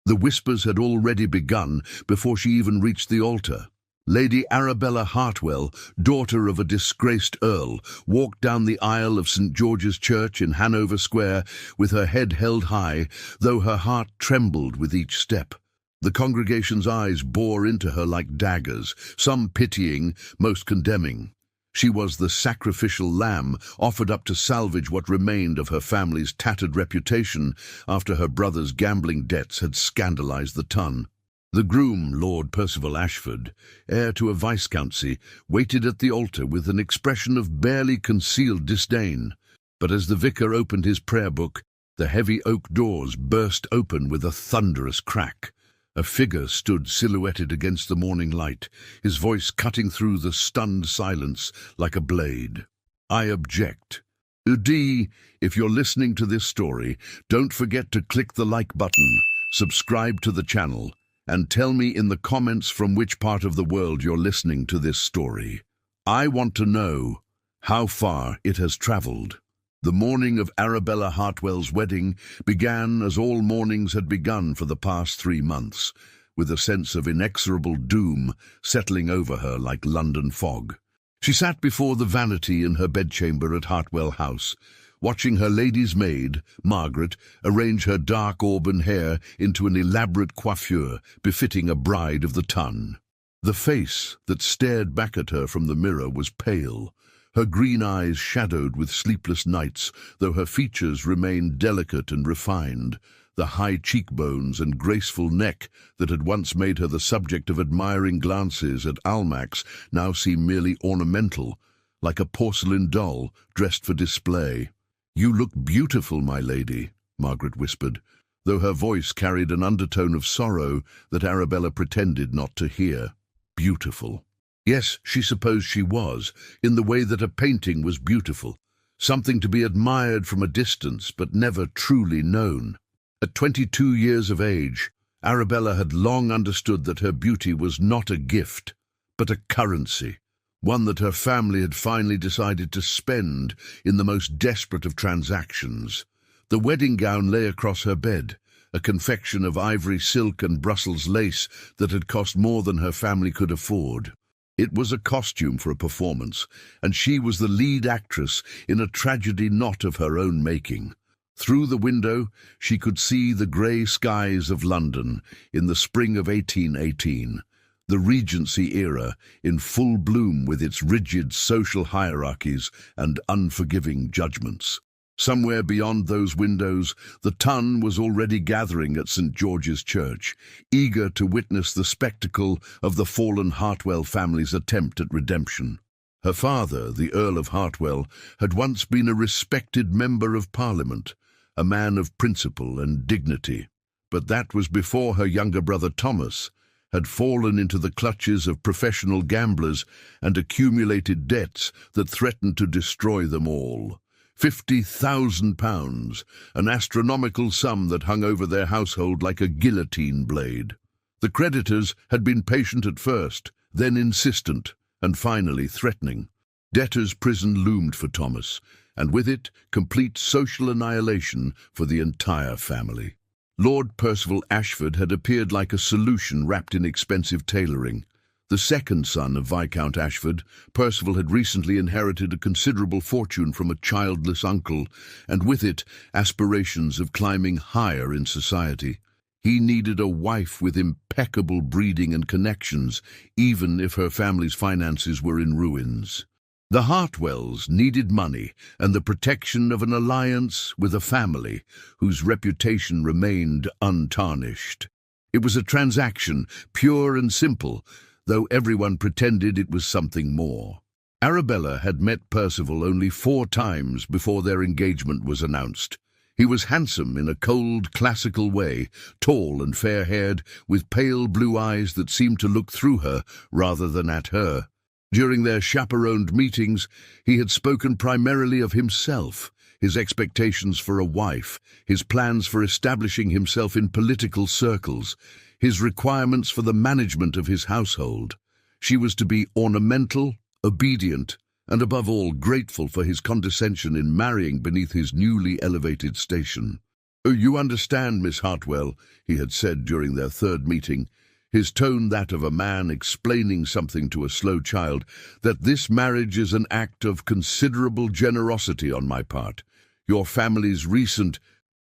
The whispers had already begun before she even reached the altar. Lady Arabella Hartwell, daughter of a disgraced earl, walked down the aisle of St. George's Church in Hanover Square with her head held high, though her heart trembled with each step. The congregation's eyes bore into her like daggers, some pitying, most condemning. She was the sacrificial lamb offered up to salvage what remained of her family's tattered reputation after her brother's gambling debts had scandalized the ton. The groom, Lord Percival Ashford, heir to a viscountcy, waited at the altar with an expression of barely concealed disdain. But as the vicar opened his prayer book, the heavy oak doors burst open with a thunderous crack. A figure stood silhouetted against the morning light, his voice cutting through the stunned silence like a blade. "I object. Udi, if you're listening to this story, don't forget to click the like button, subscribe to the channel, and tell me in the comments from which part of the world you're listening to this story. I want to know how far it has traveled." The morning of Arabella Hartwell's wedding began as all mornings had begun for the past 3 months, with a sense of inexorable doom settling over her like London fog. She sat before the vanity in her bedchamber at Hartwell House, watching her lady's maid, Margaret, arrange her dark auburn hair into an elaborate coiffure befitting a bride of the ton. The face that stared back at her from the mirror was pale, her green eyes shadowed with sleepless nights, though her features remained delicate and refined. The high cheekbones and graceful neck that had once made her the subject of admiring glances at Almack's now seemed merely ornamental, like a porcelain doll dressed for display. "You look beautiful, my lady," Margaret whispered, though her voice carried an undertone of sorrow that Arabella pretended not to hear. Beautiful. Yes, she supposed she was, in the way that a painting was beautiful, something to be admired from a distance but never truly known. At 22 years of age, Arabella had long understood that her beauty was not a gift, but a currency, one that her family had finally decided to spend in the most desperate of transactions. The wedding gown lay across her bed, a confection of ivory silk and Brussels lace that had cost more than her family could afford. It was a costume for a performance, and she was the lead actress in a tragedy not of her own making. Through the window, she could see the grey skies of London in the spring of 1818, the Regency era in full bloom with its rigid social hierarchies and unforgiving judgments. Somewhere beyond those windows, the ton was already gathering at St. George's Church, eager to witness the spectacle of the fallen Hartwell family's attempt at redemption. Her father, the Earl of Hartwell, had once been a respected member of Parliament, a man of principle and dignity. But that was before her younger brother Thomas had fallen into the clutches of professional gamblers and accumulated debts that threatened to destroy them all. £50,000, an astronomical sum that hung over their household like a guillotine blade. The creditors had been patient at first, then insistent, and finally threatening. Debtor's prison loomed for Thomas, and with it, complete social annihilation for the entire family. Lord Percival Ashford had appeared like a solution wrapped in expensive tailoring. The second son of Viscount Ashford, Percival had recently inherited a considerable fortune from a childless uncle, and with it, aspirations of climbing higher in society. He needed a wife with impeccable breeding and connections, even if her family's finances were in ruins. The Hartwells needed money and the protection of an alliance with a family whose reputation remained untarnished. It was a transaction, pure and simple, though everyone pretended it was something more. Arabella had met Percival only 4 times before their engagement was announced. He was handsome in a cold, classical way, tall and fair-haired, with pale blue eyes that seemed to look through her rather than at her. During their chaperoned meetings, he had spoken primarily of himself, his expectations for a wife, his plans for establishing himself in political circles, his requirements for the management of his household. She was to be ornamental, obedient, and above all grateful for his condescension in marrying beneath his newly elevated station. "Oh, you understand, Miss Hartwell," he had said during their third meeting, his tone that of a man explaining something to a slow child, "that this marriage is an act of considerable generosity on my part. Your family's recent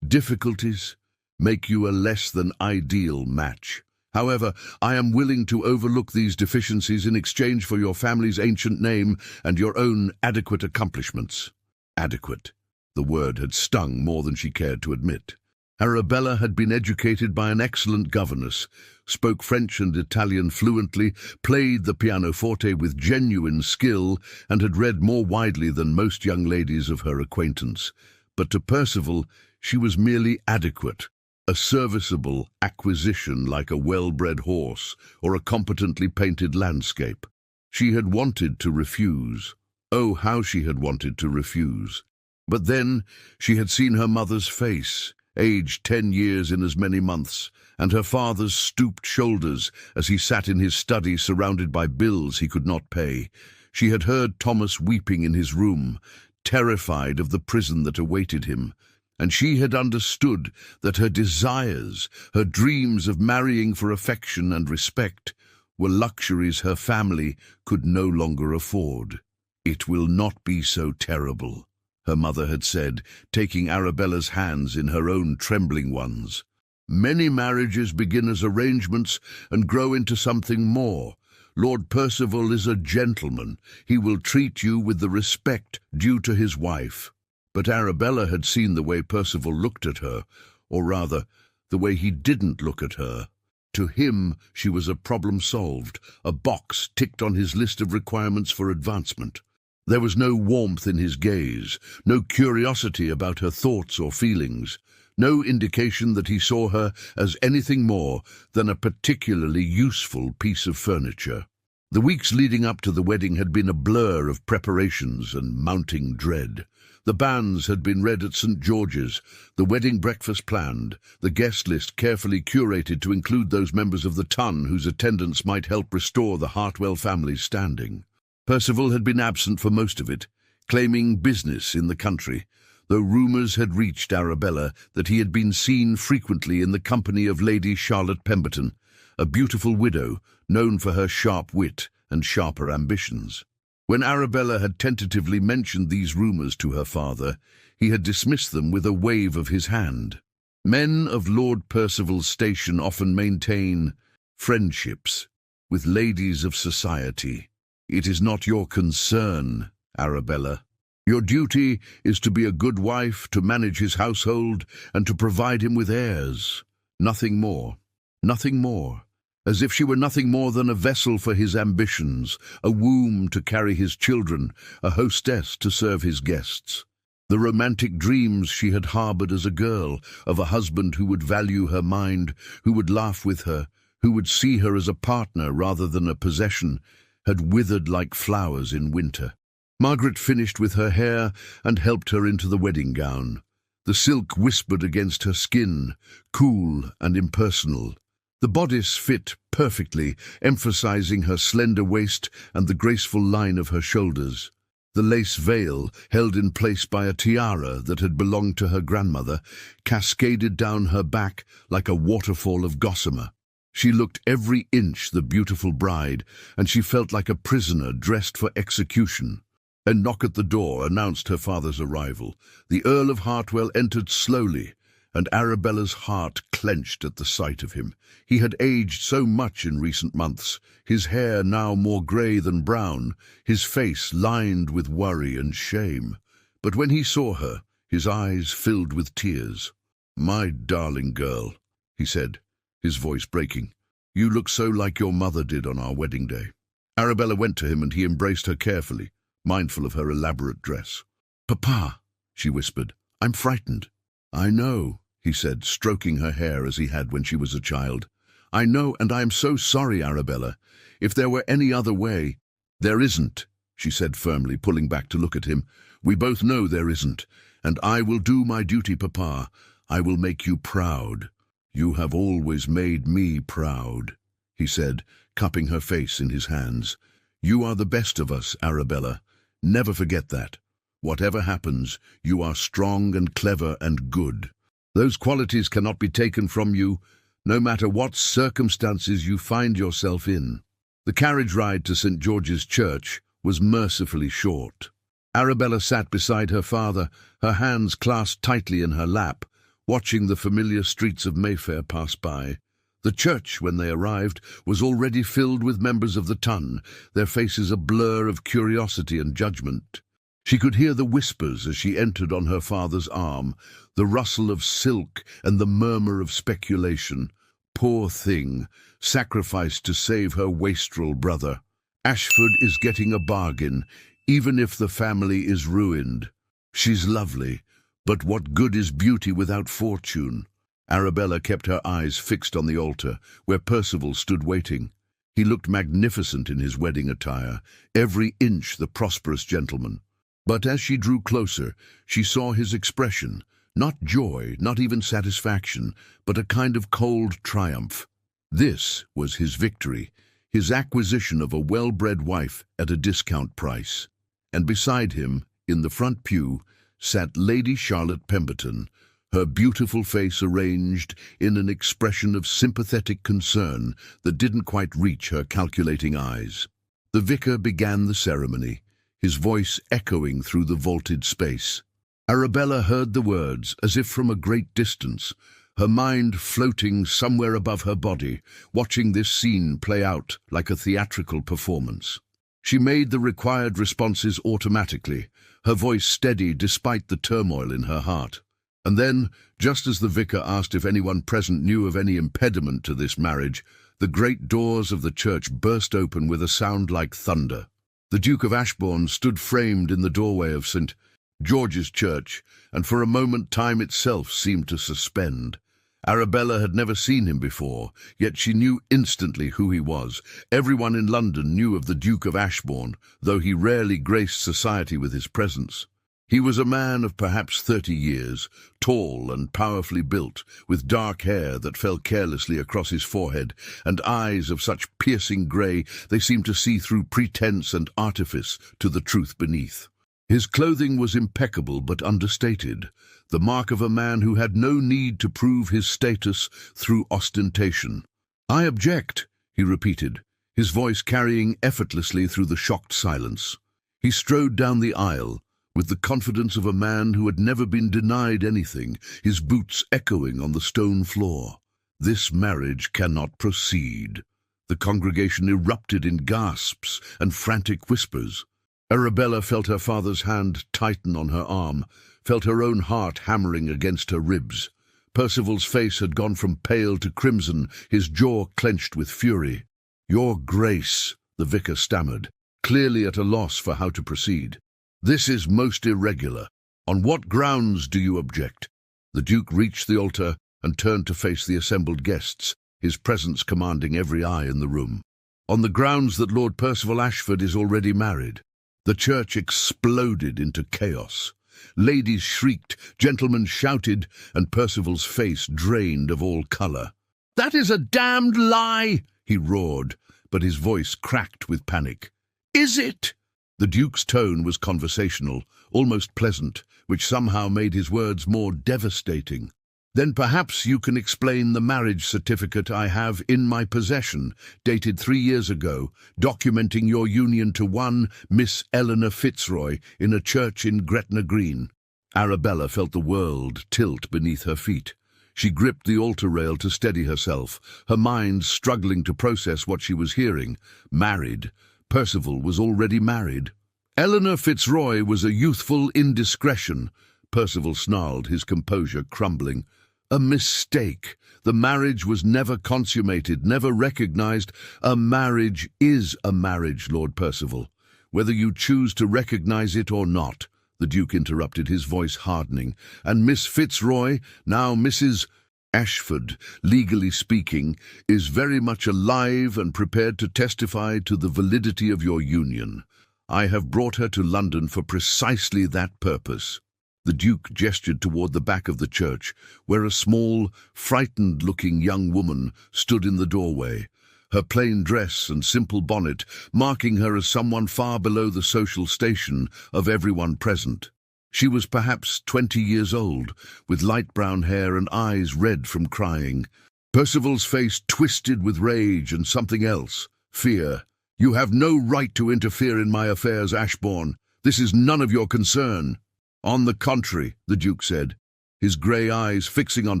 difficulties make you a less than ideal match. However, I am willing to overlook these deficiencies in exchange for your family's ancient name and your own adequate accomplishments." Adequate. The word had stung more than she cared to admit. Arabella had been educated by an excellent governess, spoke French and Italian fluently, played the pianoforte with genuine skill, and had read more widely than most young ladies of her acquaintance. But to Percival, she was merely adequate, a serviceable acquisition like a well-bred horse or a competently painted landscape. She had wanted to refuse. Oh, how she had wanted to refuse. But then she had seen her mother's face, aged 10 years in as many months, and her father's stooped shoulders as he sat in his study surrounded by bills he could not pay. She had heard Thomas weeping in his room, terrified of the prison that awaited him, and she had understood that her desires, her dreams of marrying for affection and respect, were luxuries her family could no longer afford. "It will not be so terrible," her mother had said, taking Arabella's hands in her own trembling ones. "Many marriages begin as arrangements and grow into something more. Lord Percival is a gentleman. He will treat you with the respect due to his wife." But Arabella had seen the way Percival looked at her, or rather, the way he didn't look at her. To him, she was a problem solved, a box ticked on his list of requirements for advancement. There was no warmth in his gaze, no curiosity about her thoughts or feelings, no indication that he saw her as anything more than a particularly useful piece of furniture. The weeks leading up to the wedding had been a blur of preparations and mounting dread. The banns had been read at St. George's, the wedding breakfast planned, the guest list carefully curated to include those members of the ton whose attendance might help restore the Hartwell family's standing. Percival had been absent for most of it, claiming business in the country, though rumours had reached Arabella that he had been seen frequently in the company of Lady Charlotte Pemberton, a beautiful widow known for her sharp wit and sharper ambitions. When Arabella had tentatively mentioned these rumours to her father, he had dismissed them with a wave of his hand. Men of Lord Percival's station often maintain friendships with ladies of society. "It is not your concern, Arabella. Your duty is to be a good wife, to manage his household, and to provide him with heirs. Nothing more. Nothing more." As if she were nothing more than a vessel for his ambitions, a womb to carry his children, a hostess to serve his guests. The romantic dreams she had harboured as a girl, of a husband who would value her mind, who would laugh with her, who would see her as a partner rather than a possession, had withered like flowers in winter. Margaret finished with her hair and helped her into the wedding gown. The silk whispered against her skin, cool and impersonal. The bodice fit perfectly, emphasizing her slender waist and the graceful line of her shoulders. The lace veil, held in place by a tiara that had belonged to her grandmother, cascaded down her back like a waterfall of gossamer. She looked every inch the beautiful bride, and she felt like a prisoner dressed for execution. A knock at the door announced her father's arrival. The Earl of Hartwell entered slowly, and Arabella's heart clenched at the sight of him. He had aged so much in recent months, his hair now more grey than brown, his face lined with worry and shame. But when he saw her, his eyes filled with tears. "My darling girl," he said, his voice breaking, "you look so like your mother did on our wedding day." Arabella went to him and he embraced her carefully, mindful of her elaborate dress. "Papa," she whispered, "I'm frightened." "I know," he said, stroking her hair as he had when she was a child. "I know, and I am so sorry, Arabella. If there were any other way—" "There isn't," she said firmly, pulling back to look at him. "We both know there isn't, and I will do my duty, Papa. I will make you proud." "You have always made me proud," he said, cupping her face in his hands. "You are the best of us, Arabella. Never forget that. Whatever happens, you are strong and clever and good." Those qualities cannot be taken from you, no matter what circumstances you find yourself in. The carriage ride to St. George's Church was mercifully short. Arabella sat beside her father, her hands clasped tightly in her lap, watching the familiar streets of Mayfair pass by. The church, when they arrived, was already filled with members of the ton, their faces a blur of curiosity and judgment. She could hear the whispers as she entered on her father's arm, the rustle of silk and the murmur of speculation. Poor thing, sacrificed to save her wastrel brother. Ashford is getting a bargain, even if the family is ruined. She's lovely, but what good is beauty without fortune? Arabella kept her eyes fixed on the altar, where Percival stood waiting. He looked magnificent in his wedding attire, every inch the prosperous gentleman. But as she drew closer, she saw his expression, not joy, not even satisfaction, but a kind of cold triumph. This was his victory, his acquisition of a well-bred wife at a discount price. And beside him, in the front pew, sat Lady Charlotte Pemberton, her beautiful face arranged in an expression of sympathetic concern that didn't quite reach her calculating eyes. The vicar began the ceremony, his voice echoing through the vaulted space. Arabella heard the words as if from a great distance, her mind floating somewhere above her body, watching this scene play out like a theatrical performance. She made the required responses automatically, her voice steady despite the turmoil in her heart. And then, just as the vicar asked if anyone present knew of any impediment to this marriage, the great doors of the church burst open with a sound like thunder. The Duke of Ashbourne stood framed in the doorway of St. George's Church, and for a moment time itself seemed to suspend. Arabella had never seen him before, yet she knew instantly who he was. Everyone in London knew of the Duke of Ashbourne, though he rarely graced society with his presence. He was a man of perhaps 30 years, tall and powerfully built, with dark hair that fell carelessly across his forehead, and eyes of such piercing grey they seemed to see through pretense and artifice to the truth beneath. His clothing was impeccable but understated, the mark of a man who had no need to prove his status through ostentation. "I object," he repeated, his voice carrying effortlessly through the shocked silence. He strode down the aisle, with the confidence of a man who had never been denied anything, his boots echoing on the stone floor. "This marriage cannot proceed." The congregation erupted in gasps and frantic whispers. Arabella felt her father's hand tighten on her arm, felt her own heart hammering against her ribs. Percival's face had gone from pale to crimson, his jaw clenched with fury. "Your Grace," the vicar stammered, clearly at a loss for how to proceed. "This is most irregular. On what grounds do you object?" The Duke reached the altar and turned to face the assembled guests, his presence commanding every eye in the room. "On the grounds that Lord Percival Ashford is already married." The church exploded into chaos. Ladies shrieked, gentlemen shouted, and Percival's face drained of all colour. "That is a damned lie!" he roared, but his voice cracked with panic. "Is it?" The Duke's tone was conversational, almost pleasant, which somehow made his words more devastating. "Then perhaps you can explain the marriage certificate I have in my possession, dated 3 years ago, documenting your union to one Miss Eleanor Fitzroy in a church in Gretna Green." Arabella felt the world tilt beneath her feet. She gripped the altar rail to steady herself, her mind struggling to process what she was hearing. Married. Percival was already married. "Eleanor Fitzroy was a youthful indiscretion," Percival snarled, his composure crumbling. "A mistake. The marriage was never consummated, never recognized." "A marriage is a marriage, Lord Percival, whether you choose to recognize it or not," the Duke interrupted, his voice hardening. "And Miss Fitzroy, now Mrs. Ashford, legally speaking, is very much alive and prepared to testify to the validity of your union. I have brought her to London for precisely that purpose." The Duke gestured toward the back of the church, where a small, frightened-looking young woman stood in the doorway, her plain dress and simple bonnet marking her as someone far below the social station of everyone present. She was perhaps 20 years old, with light brown hair and eyes red from crying. Percival's face twisted with rage and something else, fear. "You have no right to interfere in my affairs, Ashbourne. This is none of your concern." "On the contrary," the Duke said, his grey eyes fixing on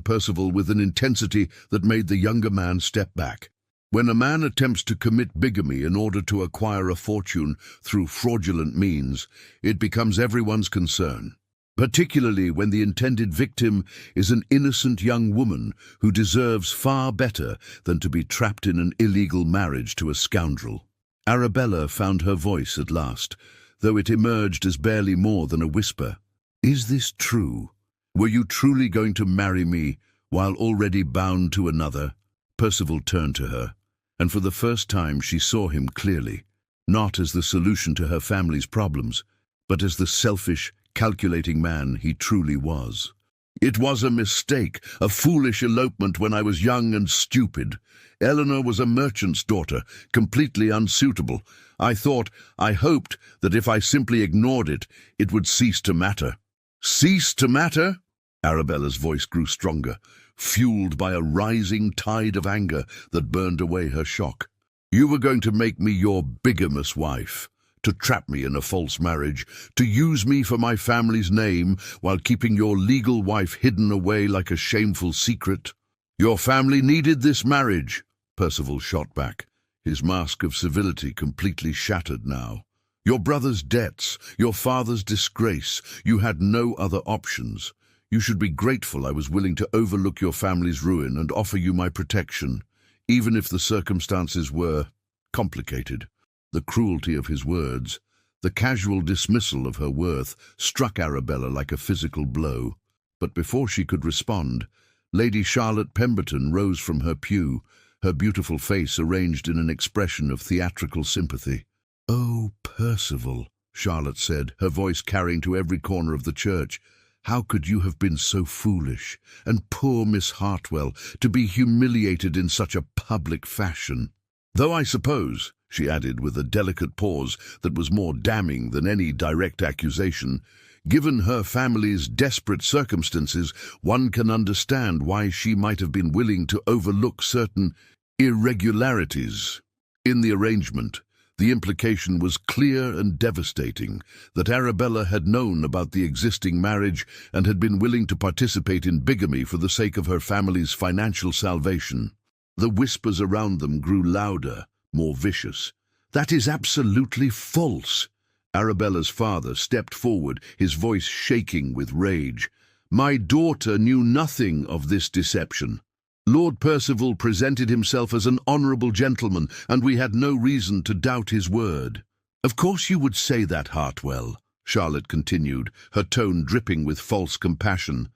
Percival with an intensity that made the younger man step back. "When a man attempts to commit bigamy in order to acquire a fortune through fraudulent means, it becomes everyone's concern, particularly when the intended victim is an innocent young woman who deserves far better than to be trapped in an illegal marriage to a scoundrel." Arabella found her voice at last, though it emerged as barely more than a whisper. "Is this true? Were you truly going to marry me while already bound to another?" Percival turned to her, and for the first time she saw him clearly, not as the solution to her family's problems, but as the selfish, calculating man he truly was. "It was a mistake, a foolish elopement when I was young and stupid. Eleanor was a merchant's daughter, completely unsuitable. I hoped that if I simply ignored it, it would cease to matter." "Cease to matter?" Arabella's voice grew stronger, fueled by a rising tide of anger that burned away her shock. "You were going to make me your bigamous wife, to trap me in a false marriage, to use me for my family's name while keeping your legal wife hidden away like a shameful secret. Your family needed this marriage," Percival shot back, his mask of civility completely shattered now. "Your brother's debts, your father's disgrace, you had no other options. You should be grateful I was willing to overlook your family's ruin and offer you my protection, even if the circumstances were complicated." The cruelty of his words, the casual dismissal of her worth, struck Arabella like a physical blow. But before she could respond, Lady Charlotte Pemberton rose from her pew, her beautiful face arranged in an expression of theatrical sympathy. "Oh, Percival," Charlotte said, her voice carrying to every corner of the church, "how could you have been so foolish? And poor Miss Hartwell, to be humiliated in such a public fashion. Though I suppose," she added with a delicate pause that was more damning than any direct accusation, "given her family's desperate circumstances, one can understand why she might have been willing to overlook certain irregularities in the arrangement." The implication was clear and devastating, that Arabella had known about the existing marriage and had been willing to participate in bigamy for the sake of her family's financial salvation. The whispers around them grew louder, more vicious. "That is absolutely false." Arabella's father stepped forward, his voice shaking with rage. "My daughter knew nothing of this deception. Lord Percival presented himself as an honourable gentleman, and we had no reason to doubt his word." "Of course you would say that, Hartwell," Charlotte continued, her tone dripping with false compassion.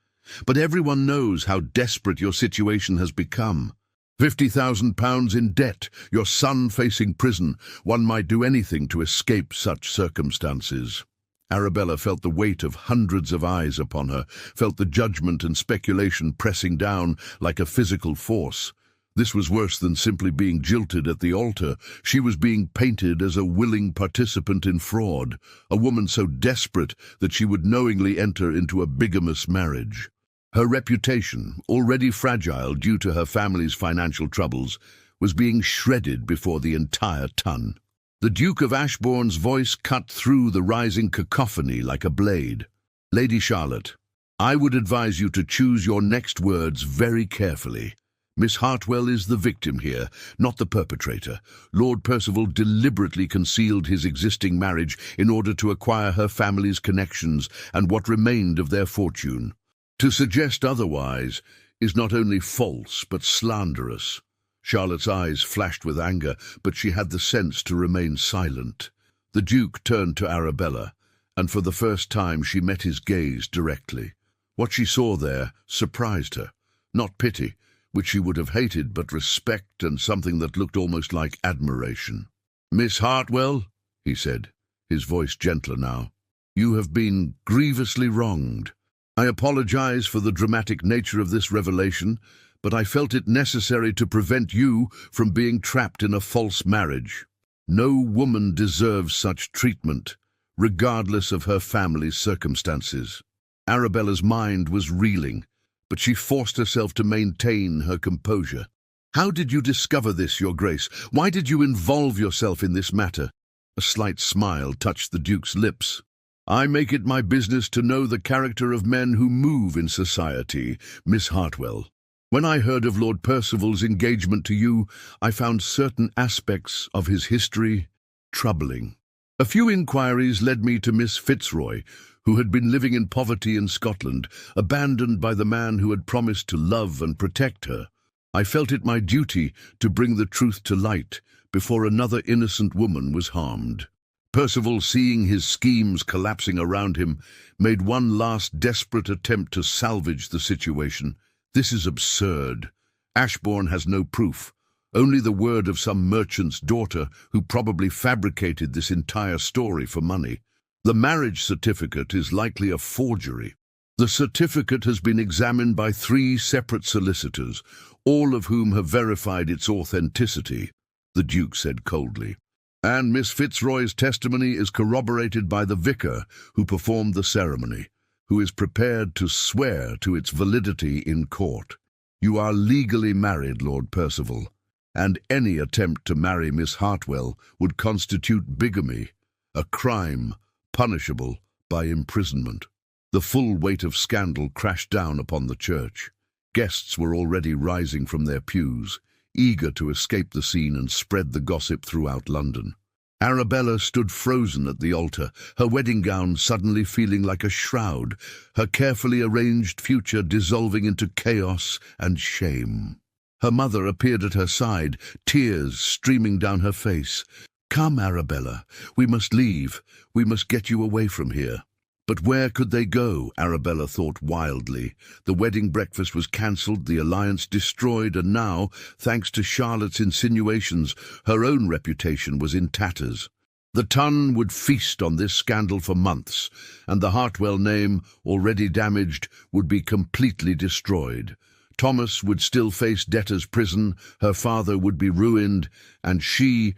"But everyone knows how desperate your situation has become. £50,000 in debt, your son facing prison. One might do anything to escape such circumstances." Arabella felt the weight of hundreds of eyes upon her, felt the judgment and speculation pressing down like a physical force. This was worse than simply being jilted at the altar. She was being painted as a willing participant in fraud, a woman so desperate that she would knowingly enter into a bigamous marriage. Her reputation, already fragile due to her family's financial troubles, was being shredded before the entire ton. The Duke of Ashbourne's voice cut through the rising cacophony like a blade. "Lady Charlotte, I would advise you to choose your next words very carefully. Miss Hartwell is the victim here, not the perpetrator. Lord Percival deliberately concealed his existing marriage in order to acquire her family's connections and what remained of their fortune. To suggest otherwise is not only false but slanderous." Charlotte's eyes flashed with anger, but she had the sense to remain silent. The Duke turned to Arabella, and for the first time she met his gaze directly. What she saw there surprised her. Not pity, which she would have hated, but respect and something that looked almost like admiration. "Miss Hartwell," he said, his voice gentler now, "you have been grievously wronged. I apologize for the dramatic nature of this revelation, but I felt it necessary to prevent you from being trapped in a false marriage. No woman deserves such treatment. regardless of her family's circumstances. Arabella's mind was reeling, but she forced herself to maintain her composure. "How did you discover this, Your Grace? Why did you involve yourself in this matter?" A slight smile touched the Duke's lips. "I make it my business to know the character of men who move in society, Miss Hartwell. When I heard of Lord Percival's engagement to you, I found certain aspects of his history troubling. A few inquiries led me to Miss Fitzroy, who had been living in poverty in Scotland, abandoned by the man who had promised to love and protect her. I felt it my duty to bring the truth to light before another innocent woman was harmed. Percival, seeing his schemes collapsing around him, made one last desperate attempt to salvage the situation. This is absurd. Ashbourne has no proof, only the word of some merchant's daughter who probably fabricated this entire story for money. The marriage certificate is likely a forgery. The certificate has been examined by 3 separate solicitors, all of whom have verified its authenticity," the Duke said coldly. "And Miss Fitzroy's testimony is corroborated by the vicar who performed the ceremony, who is prepared to swear to its validity in court. You are legally married, Lord Percival, and any attempt to marry Miss Hartwell would constitute bigamy, a crime punishable by imprisonment." The full weight of scandal crashed down upon the church. Guests were already rising from their pews, eager to escape the scene and spread the gossip throughout London. Arabella stood frozen at the altar, her wedding gown suddenly feeling like a shroud, her carefully arranged future dissolving into chaos and shame. Her mother appeared at her side, tears streaming down her face. "Come, Arabella, we must leave. We must get you away from here." But where could they go? Arabella thought wildly. The wedding breakfast was cancelled, the alliance destroyed, and now, thanks to Charlotte's insinuations, her own reputation was in tatters. The Ton would feast on this scandal for months, and the Hartwell name, already damaged, would be completely destroyed. Thomas would still face debtor's prison, her father would be ruined, and she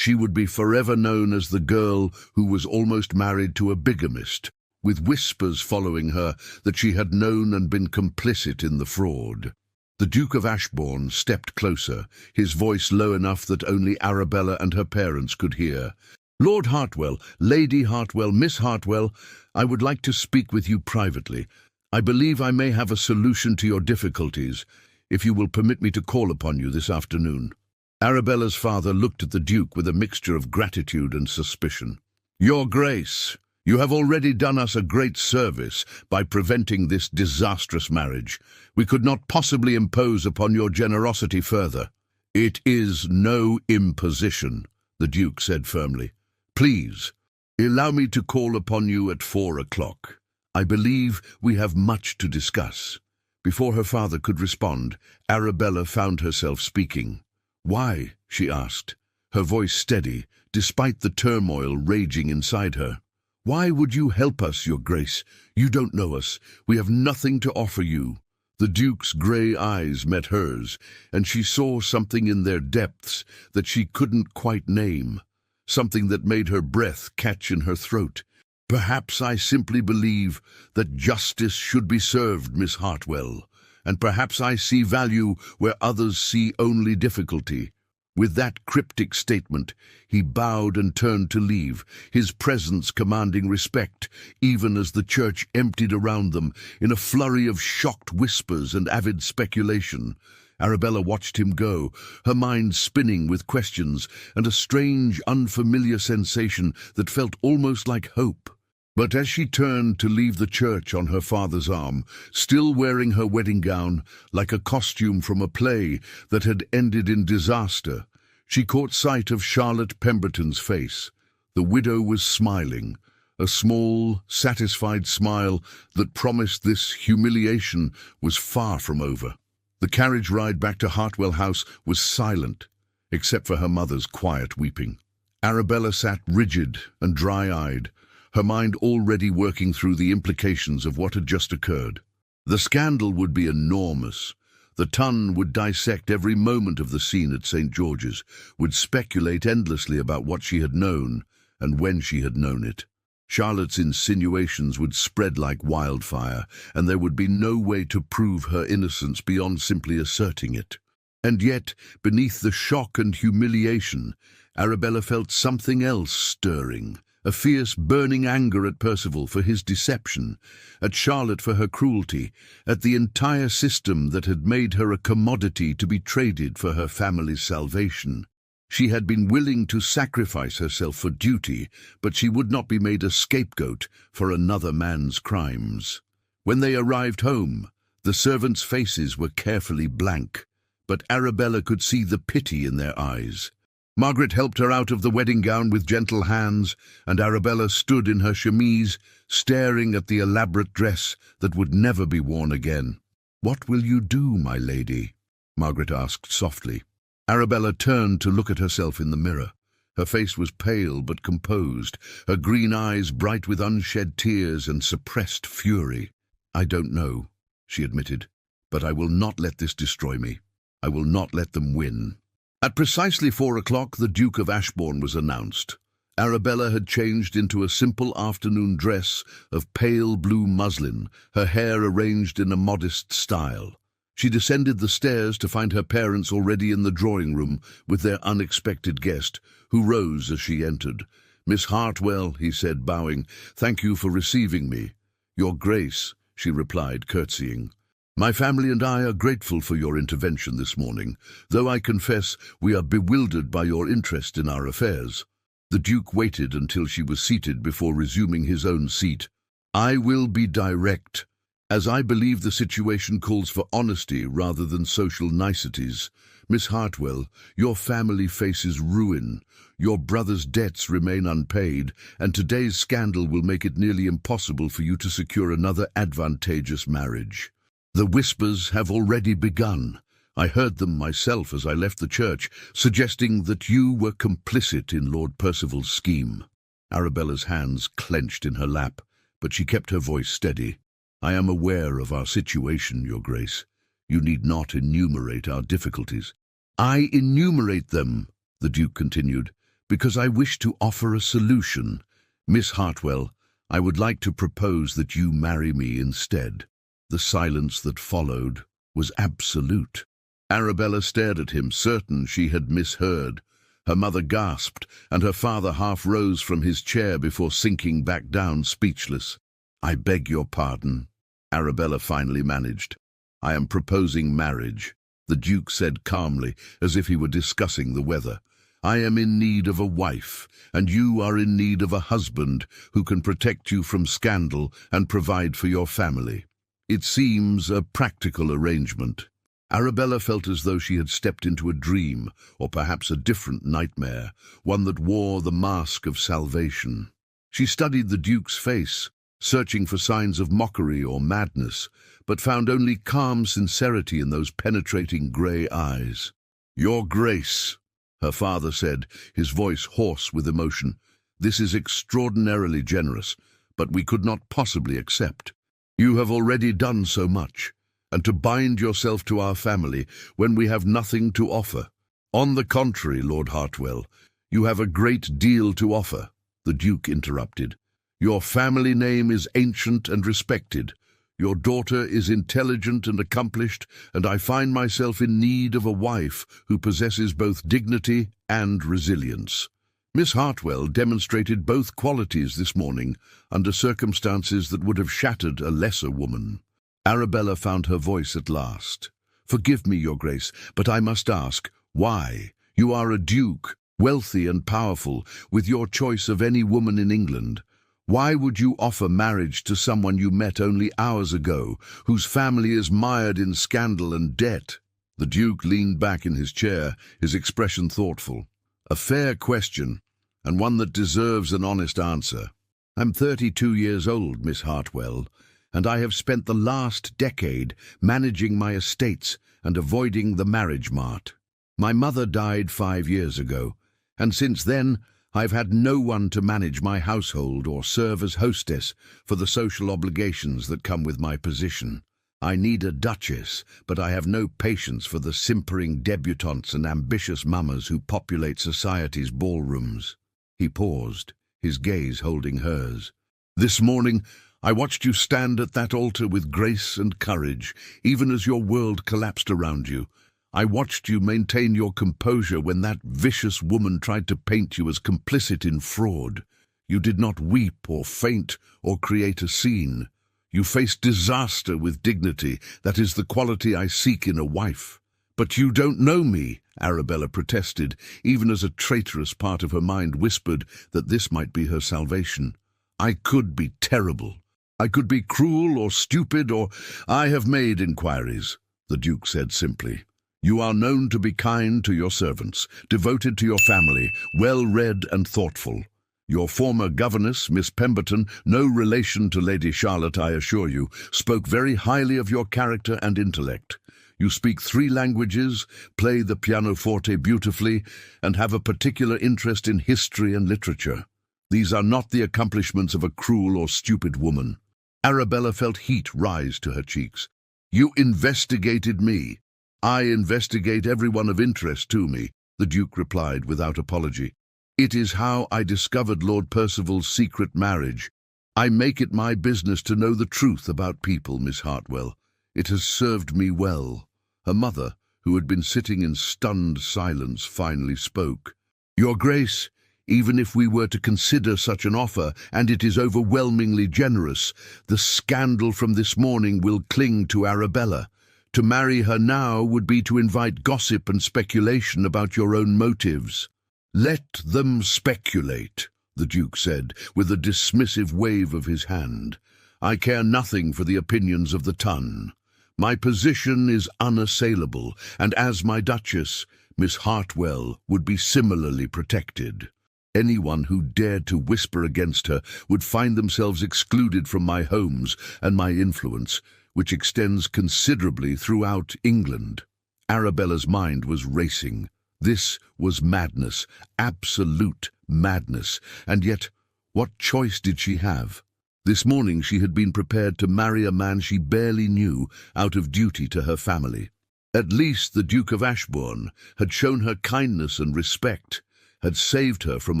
would be forever known as the girl who was almost married to a bigamist, with whispers following her that she had known and been complicit in the fraud. The Duke of Ashbourne stepped closer, his voice low enough that only Arabella and her parents could hear. "Lord Hartwell, Lady Hartwell, Miss Hartwell, I would like to speak with you privately. I believe I may have a solution to your difficulties, if you will permit me to call upon you this afternoon." Arabella's father looked at the Duke with a mixture of gratitude and suspicion. "Your Grace, you have already done us a great service by preventing this disastrous marriage. We could not possibly impose upon your generosity further." "It is no imposition," the Duke said firmly. "Please, allow me to call upon you at 4 o'clock. I believe we have much to discuss." Before her father could respond, Arabella found herself speaking. "Why?" she asked, her voice steady, despite the turmoil raging inside her. "Why would you help us, Your Grace? You don't know us. We have nothing to offer you." The Duke's grey eyes met hers, and she saw something in their depths that she couldn't quite name, something that made her breath catch in her throat. "Perhaps I simply believe that justice should be served, Miss Hartwell, and perhaps I see value where others see only difficulty." With that cryptic statement, he bowed and turned to leave, his presence commanding respect, even as the church emptied around them in a flurry of shocked whispers and avid speculation. Arabella watched him go, her mind spinning with questions and a strange, unfamiliar sensation that felt almost like hope. But as she turned to leave the church on her father's arm, still wearing her wedding gown like a costume from a play that had ended in disaster, she caught sight of Charlotte Pemberton's face. The widow was smiling, a small, satisfied smile that promised this humiliation was far from over. The carriage ride back to Hartwell House was silent, except for her mother's quiet weeping. Arabella sat rigid and dry-eyed, her mind already working through the implications of what had just occurred. The scandal would be enormous. The Ton would dissect every moment of the scene at St. George's, would speculate endlessly about what she had known and when she had known it. Charlotte's insinuations would spread like wildfire, and there would be no way to prove her innocence beyond simply asserting it. And yet, beneath the shock and humiliation, Arabella felt something else stirring, a fierce, burning anger at Percival for his deception, at Charlotte for her cruelty, at the entire system that had made her a commodity to be traded for her family's salvation. She had been willing to sacrifice herself for duty, but she would not be made a scapegoat for another man's crimes. When they arrived home, the servants' faces were carefully blank, but Arabella could see the pity in their eyes. Margaret helped her out of the wedding gown with gentle hands, and Arabella stood in her chemise, staring at the elaborate dress that would never be worn again. "What will you do, my lady?" Margaret asked softly. Arabella turned to look at herself in the mirror. Her face was pale but composed, her green eyes bright with unshed tears and suppressed fury. "I don't know," she admitted, "but I will not let this destroy me. I will not let them win." At precisely 4 o'clock, the Duke of Ashbourne was announced. Arabella had changed into a simple afternoon dress of pale blue muslin, her hair arranged in a modest style. She descended the stairs to find her parents already in the drawing-room with their unexpected guest, who rose as she entered. "Miss Hartwell," he said, bowing, "thank you for receiving me." "Your Grace," she replied, curtsying. "My family and I are grateful for your intervention this morning, though I confess we are bewildered by your interest in our affairs." The Duke waited until she was seated before resuming his own seat. "I will be direct, as I believe the situation calls for honesty rather than social niceties. Miss Hartwell, your family faces ruin. Your brother's debts remain unpaid, and today's scandal will make it nearly impossible for you to secure another advantageous marriage. The whispers have already begun. I heard them myself as I left the church, suggesting that you were complicit in Lord Percival's scheme." Arabella's hands clenched in her lap, but she kept her voice steady. "I am aware of our situation, Your Grace. You need not enumerate our difficulties." "I enumerate them," the Duke continued, "because I wish to offer a solution. Miss Hartwell, I would like to propose that you marry me instead." The silence that followed was absolute. Arabella stared at him, certain she had misheard. Her mother gasped, and her father half rose from his chair before sinking back down, speechless. "I beg your pardon," Arabella finally managed. "I am proposing marriage," the Duke said calmly, as if he were discussing the weather. "I am in need of a wife, and you are in need of a husband who can protect you from scandal and provide for your family. It seems a practical arrangement." Arabella felt as though she had stepped into a dream, or perhaps a different nightmare, one that wore the mask of salvation. She studied the Duke's face, searching for signs of mockery or madness, but found only calm sincerity in those penetrating grey eyes. "Your Grace," her father said, his voice hoarse with emotion, "this is extraordinarily generous, but we could not possibly accept. You have already done so much, and to bind yourself to our family when we have nothing to offer. On the contrary, Lord Hartwell, you have a great deal to offer," the Duke interrupted. "Your family name is ancient and respected. Your daughter is intelligent and accomplished, and I find myself in need of a wife who possesses both dignity and resilience. Miss Hartwell demonstrated both qualities this morning under circumstances that would have shattered a lesser woman." Arabella found her voice at last. "Forgive me, Your Grace, but I must ask, why? You are a duke, wealthy and powerful, with your choice of any woman in England. Why would you offer marriage to someone you met only hours ago, whose family is mired in scandal and debt?" The Duke leaned back in his chair, his expression thoughtful. "A fair question, and one that deserves an honest answer. I'm 32 years old, Miss Hartwell, and I have spent the last decade managing my estates and avoiding the marriage mart. My mother died 5 years ago, and since then I've had no one to manage my household or serve as hostess for the social obligations that come with my position. I need a duchess, but I have no patience for the simpering debutantes and ambitious mammas who populate society's ballrooms." He paused, his gaze holding hers. This morning, I watched you stand at that altar with grace and courage, even as your world collapsed around you. I watched you maintain your composure when that vicious woman tried to paint you as complicit in fraud. You did not weep or faint or create a scene. You faced disaster with dignity. That is the quality I seek in a wife. But you don't know me, Arabella protested, even as a traitorous part of her mind whispered that this might be her salvation. I could be terrible. I could be cruel or stupid or— I have made inquiries, the Duke said simply. You are known to be kind to your servants, devoted to your family, well-read and thoughtful. Your former governess, Miss Pemberton, no relation to Lady Charlotte, I assure you, spoke very highly of your character and intellect. You speak 3 languages, play the pianoforte beautifully, and have a particular interest in history and literature. These are not the accomplishments of a cruel or stupid woman. Arabella felt heat rise to her cheeks. You investigated me. I investigate everyone of interest to me, the Duke replied without apology. It is how I discovered Lord Percival's secret marriage. I make it my business to know the truth about people, Miss Hartwell. It has served me well. Her mother, who had been sitting in stunned silence, finally spoke. Your Grace, even if we were to consider such an offer, and it is overwhelmingly generous, the scandal from this morning will cling to Arabella. To marry her now would be to invite gossip and speculation about your own motives. Let them speculate, the Duke said, with a dismissive wave of his hand. I care nothing for the opinions of the ton. My position is unassailable, and as my Duchess, Miss Hartwell would be similarly protected. Anyone who dared to whisper against her would find themselves excluded from my homes and my influence, which extends considerably throughout England. Arabella's mind was racing. This was madness, absolute madness, and yet what choice did she have? This morning she had been prepared to marry a man she barely knew out of duty to her family. At least the Duke of Ashbourne had shown her kindness and respect, had saved her from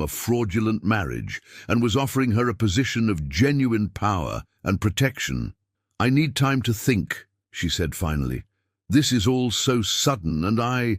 a fraudulent marriage, and was offering her a position of genuine power and protection. I need time to think, she said finally. This is all so sudden, and I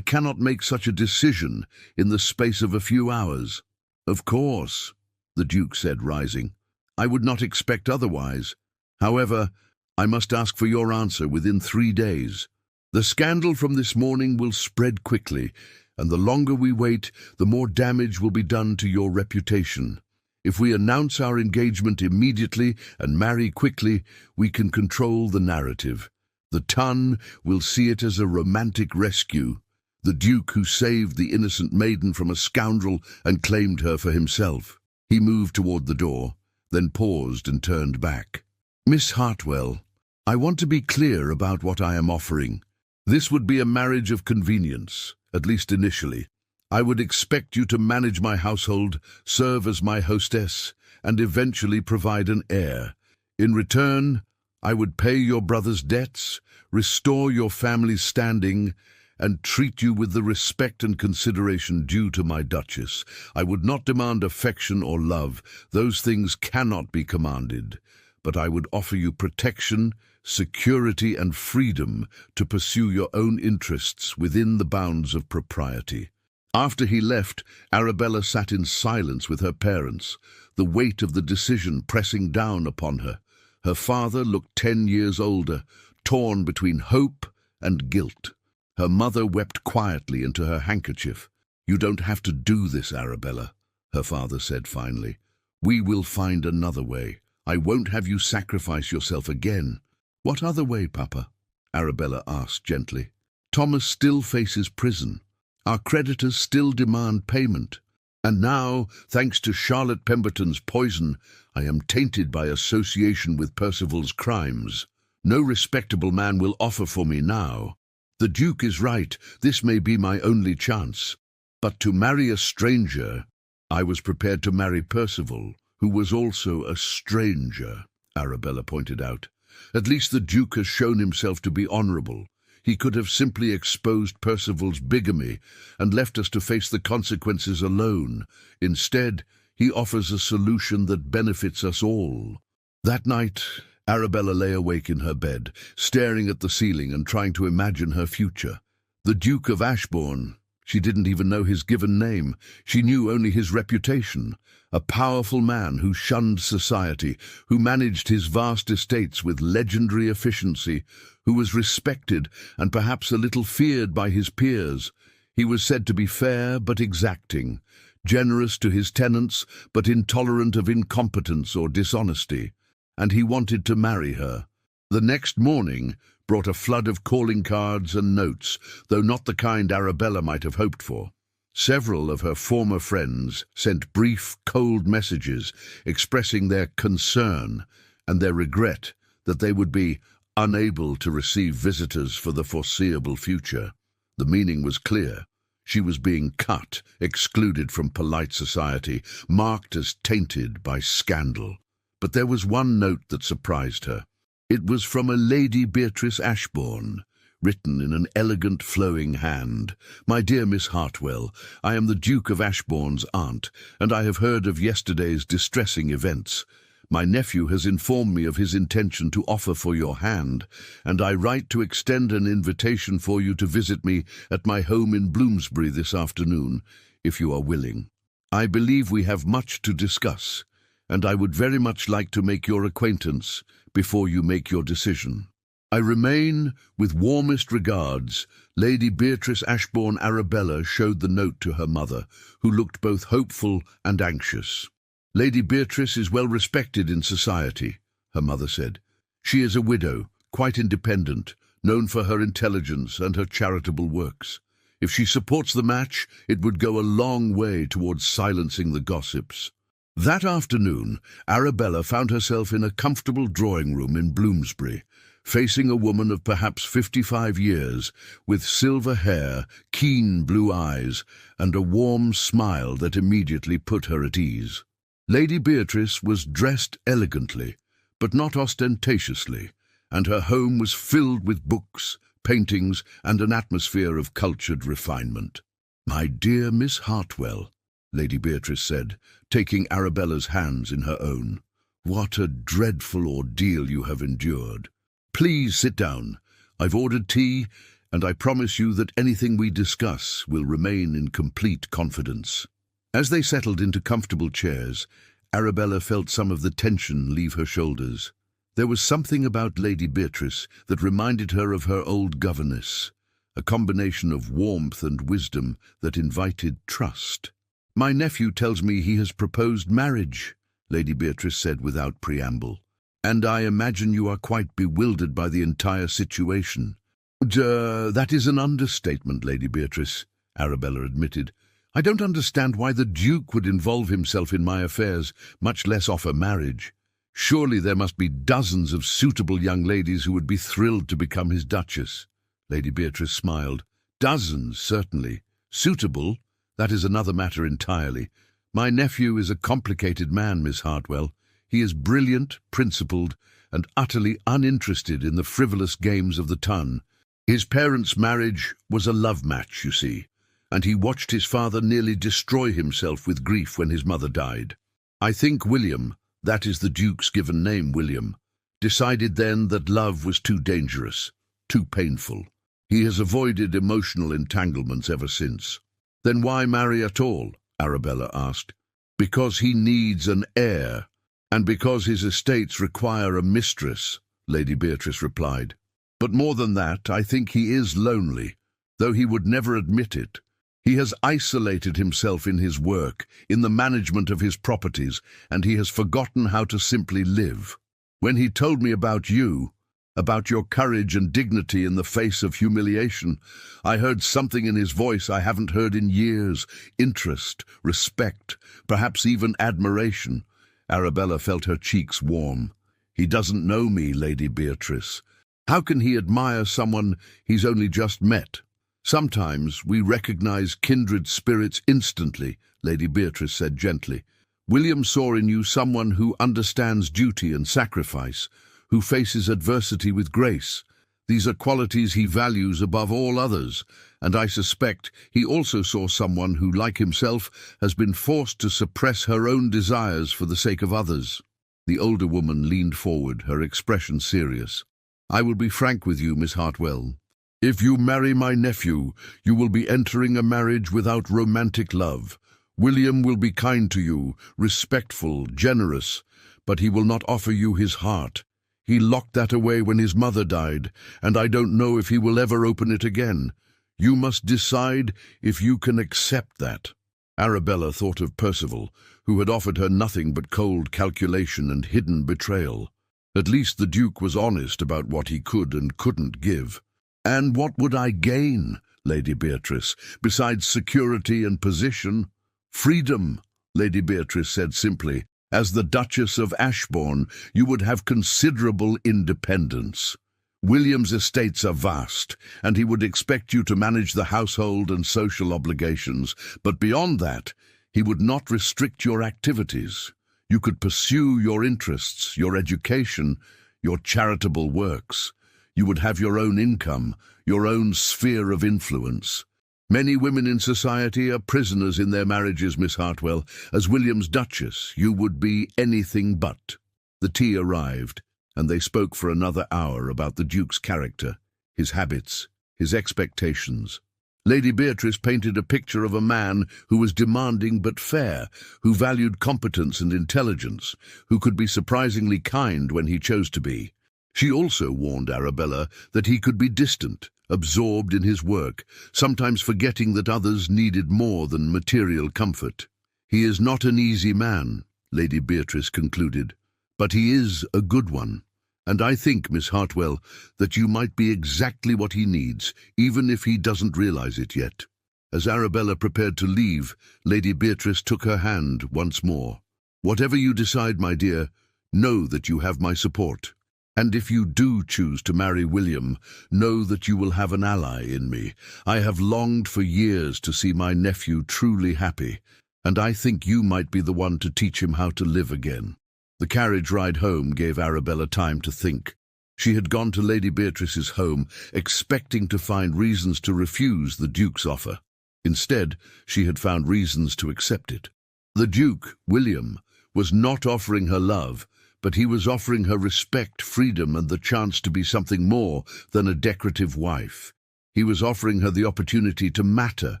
cannot make such a decision in the space of a few hours. Of course, the Duke said, rising. I would not expect otherwise. However, I must ask for your answer within 3 days. The scandal from this morning will spread quickly, and the longer we wait, the more damage will be done to your reputation. If we announce our engagement immediately and marry quickly, we can control the narrative. The ton will see it as a romantic rescue. The Duke who saved the innocent maiden from a scoundrel and claimed her for himself. He moved toward the door, then paused and turned back. Miss Hartwell, I want to be clear about what I am offering. This would be a marriage of convenience, at least initially. I would expect you to manage my household, serve as my hostess, and eventually provide an heir. In return, I would pay your brother's debts, restore your family's standing, and treat you with the respect and consideration due to my Duchess. I would not demand affection or love. Those things cannot be commanded. But I would offer you protection, security, and freedom to pursue your own interests within the bounds of propriety. After he left, Arabella sat in silence with her parents, the weight of the decision pressing down upon her. Her father looked 10 years older, torn between hope and guilt. Her mother wept quietly into her handkerchief. You don't have to do this, Arabella, her father said finally. We will find another way. I won't have you sacrifice yourself again. What other way, Papa? Arabella asked gently. Thomas still faces prison. Our creditors still demand payment. And now, thanks to Charlotte Pemberton's poison, I am tainted by association with Percival's crimes. No respectable man will offer for me now. The Duke is right, this may be my only chance. But to marry a stranger, I was prepared to marry Percival, who was also a stranger, Arabella pointed out. At least the Duke has shown himself to be honourable. He could have simply exposed Percival's bigamy and left us to face the consequences alone. Instead, He offers a solution that benefits us all. That night, Arabella lay awake in her bed, staring at the ceiling and trying to imagine her future. The Duke of Ashbourne, she didn't even know his given name. She knew only his reputation. A powerful man who shunned society, who managed his vast estates with legendary efficiency, who was respected and perhaps a little feared by his peers. He was said to be fair but exacting, generous to his tenants but intolerant of incompetence or dishonesty. And he wanted to marry her. The next morning brought a flood of calling cards and notes, though not the kind Arabella might have hoped for. Several of her former friends sent brief, cold messages expressing their concern and their regret that they would be unable to receive visitors for the foreseeable future. The meaning was clear. She was being cut, excluded from polite society, marked as tainted by scandal. But there was one note that surprised her. It was from a Lady Beatrice Ashbourne, written in an elegant, flowing hand. "My dear Miss Hartwell, I am the Duke of Ashbourne's aunt, and I have heard of yesterday's distressing events. My nephew has informed me of his intention to offer for your hand, and I write to extend an invitation for you to visit me at my home in Bloomsbury this afternoon, if you are willing. I believe we have much to discuss, and I would very much like to make your acquaintance before you make your decision. I remain, with warmest regards." Lady Beatrice Ashbourne Arabella showed the note to her mother, who looked both hopeful and anxious. "Lady Beatrice is well respected in society," her mother said. "She is a widow, quite independent, known for her intelligence and her charitable works. If she supports the match, it would go a long way towards silencing the gossips." That afternoon, Arabella found herself in a comfortable drawing-room in Bloomsbury, facing a woman of perhaps 55 years, with silver hair, keen blue eyes, and a warm smile that immediately put her at ease. Lady Beatrice was dressed elegantly, but not ostentatiously, and her home was filled with books, paintings, and an atmosphere of cultured refinement. "My dear Miss Hartwell," Lady Beatrice said, taking Arabella's hands in her own, "what a dreadful ordeal you have endured. Please sit down. I've ordered tea, and I promise you that anything we discuss will remain in complete confidence." As they settled into comfortable chairs, Arabella felt some of the tension leave her shoulders. There was something about Lady Beatrice that reminded her of her old governess, a combination of warmth and wisdom that invited trust. "My nephew tells me he has proposed marriage," Lady Beatrice said without preamble. "And I imagine you are quite bewildered by the entire situation." That is an understatement, Lady Beatrice," Arabella admitted. "I don't understand why the Duke would involve himself in my affairs, much less offer marriage. Surely there must be dozens of suitable young ladies who would be thrilled to become his Duchess." Lady Beatrice smiled. "Dozens, certainly. Suitable? That is another matter entirely. My nephew is a complicated man, Miss Hartwell. He is brilliant, principled, and utterly uninterested in the frivolous games of the tongue. His parents' marriage was a love match, you see, and he watched his father nearly destroy himself with grief when his mother died. I think William, that is the Duke's given name, William, decided then that love was too dangerous, too painful. He has avoided emotional entanglements ever since." "Then why marry at all?" Arabella asked. "Because he needs an heir, and because his estates require a mistress," Lady Beatrice replied. "But more than that, I think he is lonely, though he would never admit it. He has isolated himself in his work, in the management of his properties, and he has forgotten how to simply live. When he told me about you, about your courage and dignity in the face of humiliation, I heard something in his voice I haven't heard in years: interest, respect, perhaps even admiration." Arabella felt her cheeks warm. "He doesn't know me, Lady Beatrice. How can he admire someone he's only just met?" "Sometimes we recognize kindred spirits instantly," Lady Beatrice said gently. "William saw in you someone who understands duty and sacrifice, who faces adversity with grace. These are qualities he values above all others, and I suspect he also saw someone who, like himself, has been forced to suppress her own desires for the sake of others." The older woman leaned forward, her expression serious. "I will be frank with you, Miss Hartwell. If you marry my nephew, you will be entering a marriage without romantic love. William will be kind to you, respectful, generous, but he will not offer you his heart. He locked that away when his mother died, and I don't know if he will ever open it again. You must decide if you can accept that." Arabella thought of Percival, who had offered her nothing but cold calculation and hidden betrayal. At least the Duke was honest about what he could and couldn't give. "And what would I gain, Lady Beatrice, besides security and position?" "Freedom," Lady Beatrice said simply. "As the Duchess of Ashbourne, you would have considerable independence. William's estates are vast, and he would expect you to manage the household and social obligations, but beyond that, he would not restrict your activities. You could pursue your interests, your education, your charitable works. You would have your own income, your own sphere of influence. Many women in society are prisoners in their marriages, Miss Hartwell. As William's Duchess, you would be anything but." The tea arrived, and they spoke for another hour about the Duke's character, his habits, his expectations. Lady Beatrice painted a picture of a man who was demanding but fair, who valued competence and intelligence, who could be surprisingly kind when he chose to be. She also warned Arabella that he could be distant, absorbed in his work, sometimes forgetting that others needed more than material comfort. "He is not an easy man," Lady Beatrice concluded, "but he is a good one. And I think, Miss Hartwell, that you might be exactly what he needs, even if he doesn't realize it yet." As Arabella prepared to leave, Lady Beatrice took her hand once more. "Whatever you decide, my dear, know that you have my support. And if you do choose to marry William, know that you will have an ally in me. I have longed for years to see my nephew truly happy, and I think you might be the one to teach him how to live again." The carriage ride home gave Arabella time to think. She had gone to Lady Beatrice's home, expecting to find reasons to refuse the Duke's offer. Instead, she had found reasons to accept it. The Duke, William, was not offering her love, but he was offering her respect, freedom, and the chance to be something more than a decorative wife. He was offering her the opportunity to matter,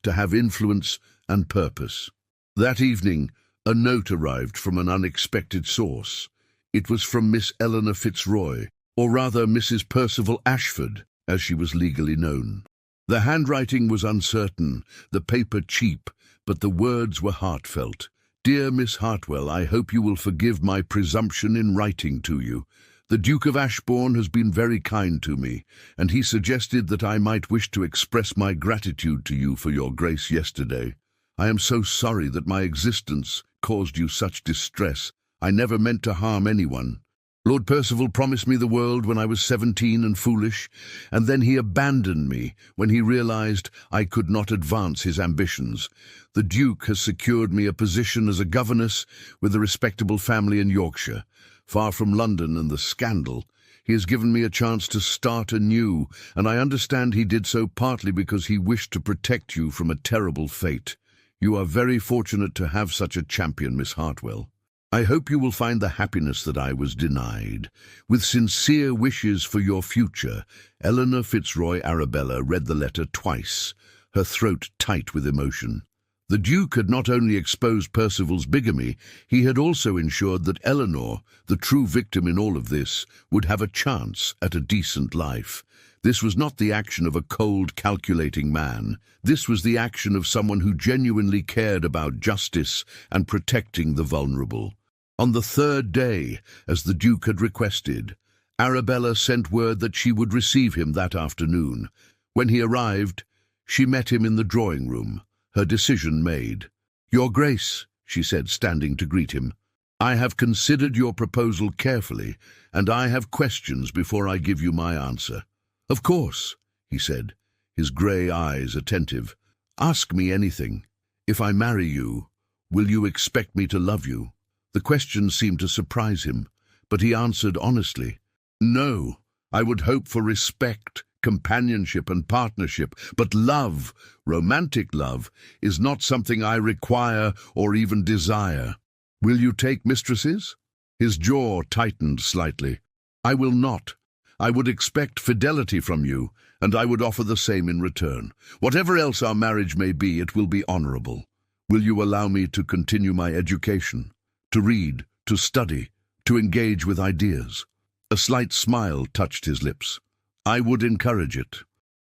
to have influence and purpose. That evening, a note arrived from an unexpected source. It was from Miss Eleanor Fitzroy, or rather Mrs. Percival Ashford, as she was legally known. The handwriting was uncertain, the paper cheap, but the words were heartfelt. "Dear Miss Hartwell, I hope you will forgive my presumption in writing to you. The Duke of Ashbourne has been very kind to me, and he suggested that I might wish to express my gratitude to you for your grace yesterday. I am so sorry that my existence caused you such distress. I never meant to harm anyone. Lord Percival promised me the world when I was 17 and foolish, and then he abandoned me when he realized I could not advance his ambitions. The Duke has secured me a position as a governess with a respectable family in Yorkshire. Far from London and the scandal, he has given me a chance to start anew, and I understand he did so partly because he wished to protect you from a terrible fate. You are very fortunate to have such a champion, Miss Hartwell. I hope you will find the happiness that I was denied. With sincere wishes for your future." Eleanor Fitzroy Arabella read the letter twice, her throat tight with emotion. The Duke had not only exposed Percival's bigamy, he had also ensured that Eleanor, the true victim in all of this, would have a chance at a decent life. This was not the action of a cold, calculating man. This was the action of someone who genuinely cared about justice and protecting the vulnerable. On the third day, as the Duke had requested, Arabella sent word that she would receive him that afternoon. When he arrived, she met him in the drawing room, her decision made. "Your Grace," she said, standing to greet him, "I have considered your proposal carefully, and I have questions before I give you my answer." "Of course," he said, his grey eyes attentive. "Ask me anything. If I marry you, will you expect me to love you?" The question seemed to surprise him, but he answered honestly, "No, I would hope for respect, companionship and partnership, but love, romantic love, is not something I require or even desire. Will you take mistresses? His jaw tightened slightly. I will not. I would expect fidelity from you, and I would offer the same in return. Whatever else our marriage may be, it will be honorable. Will you allow me to continue my education, to read, to study, to engage with ideas? A slight smile touched his lips. I would encourage it.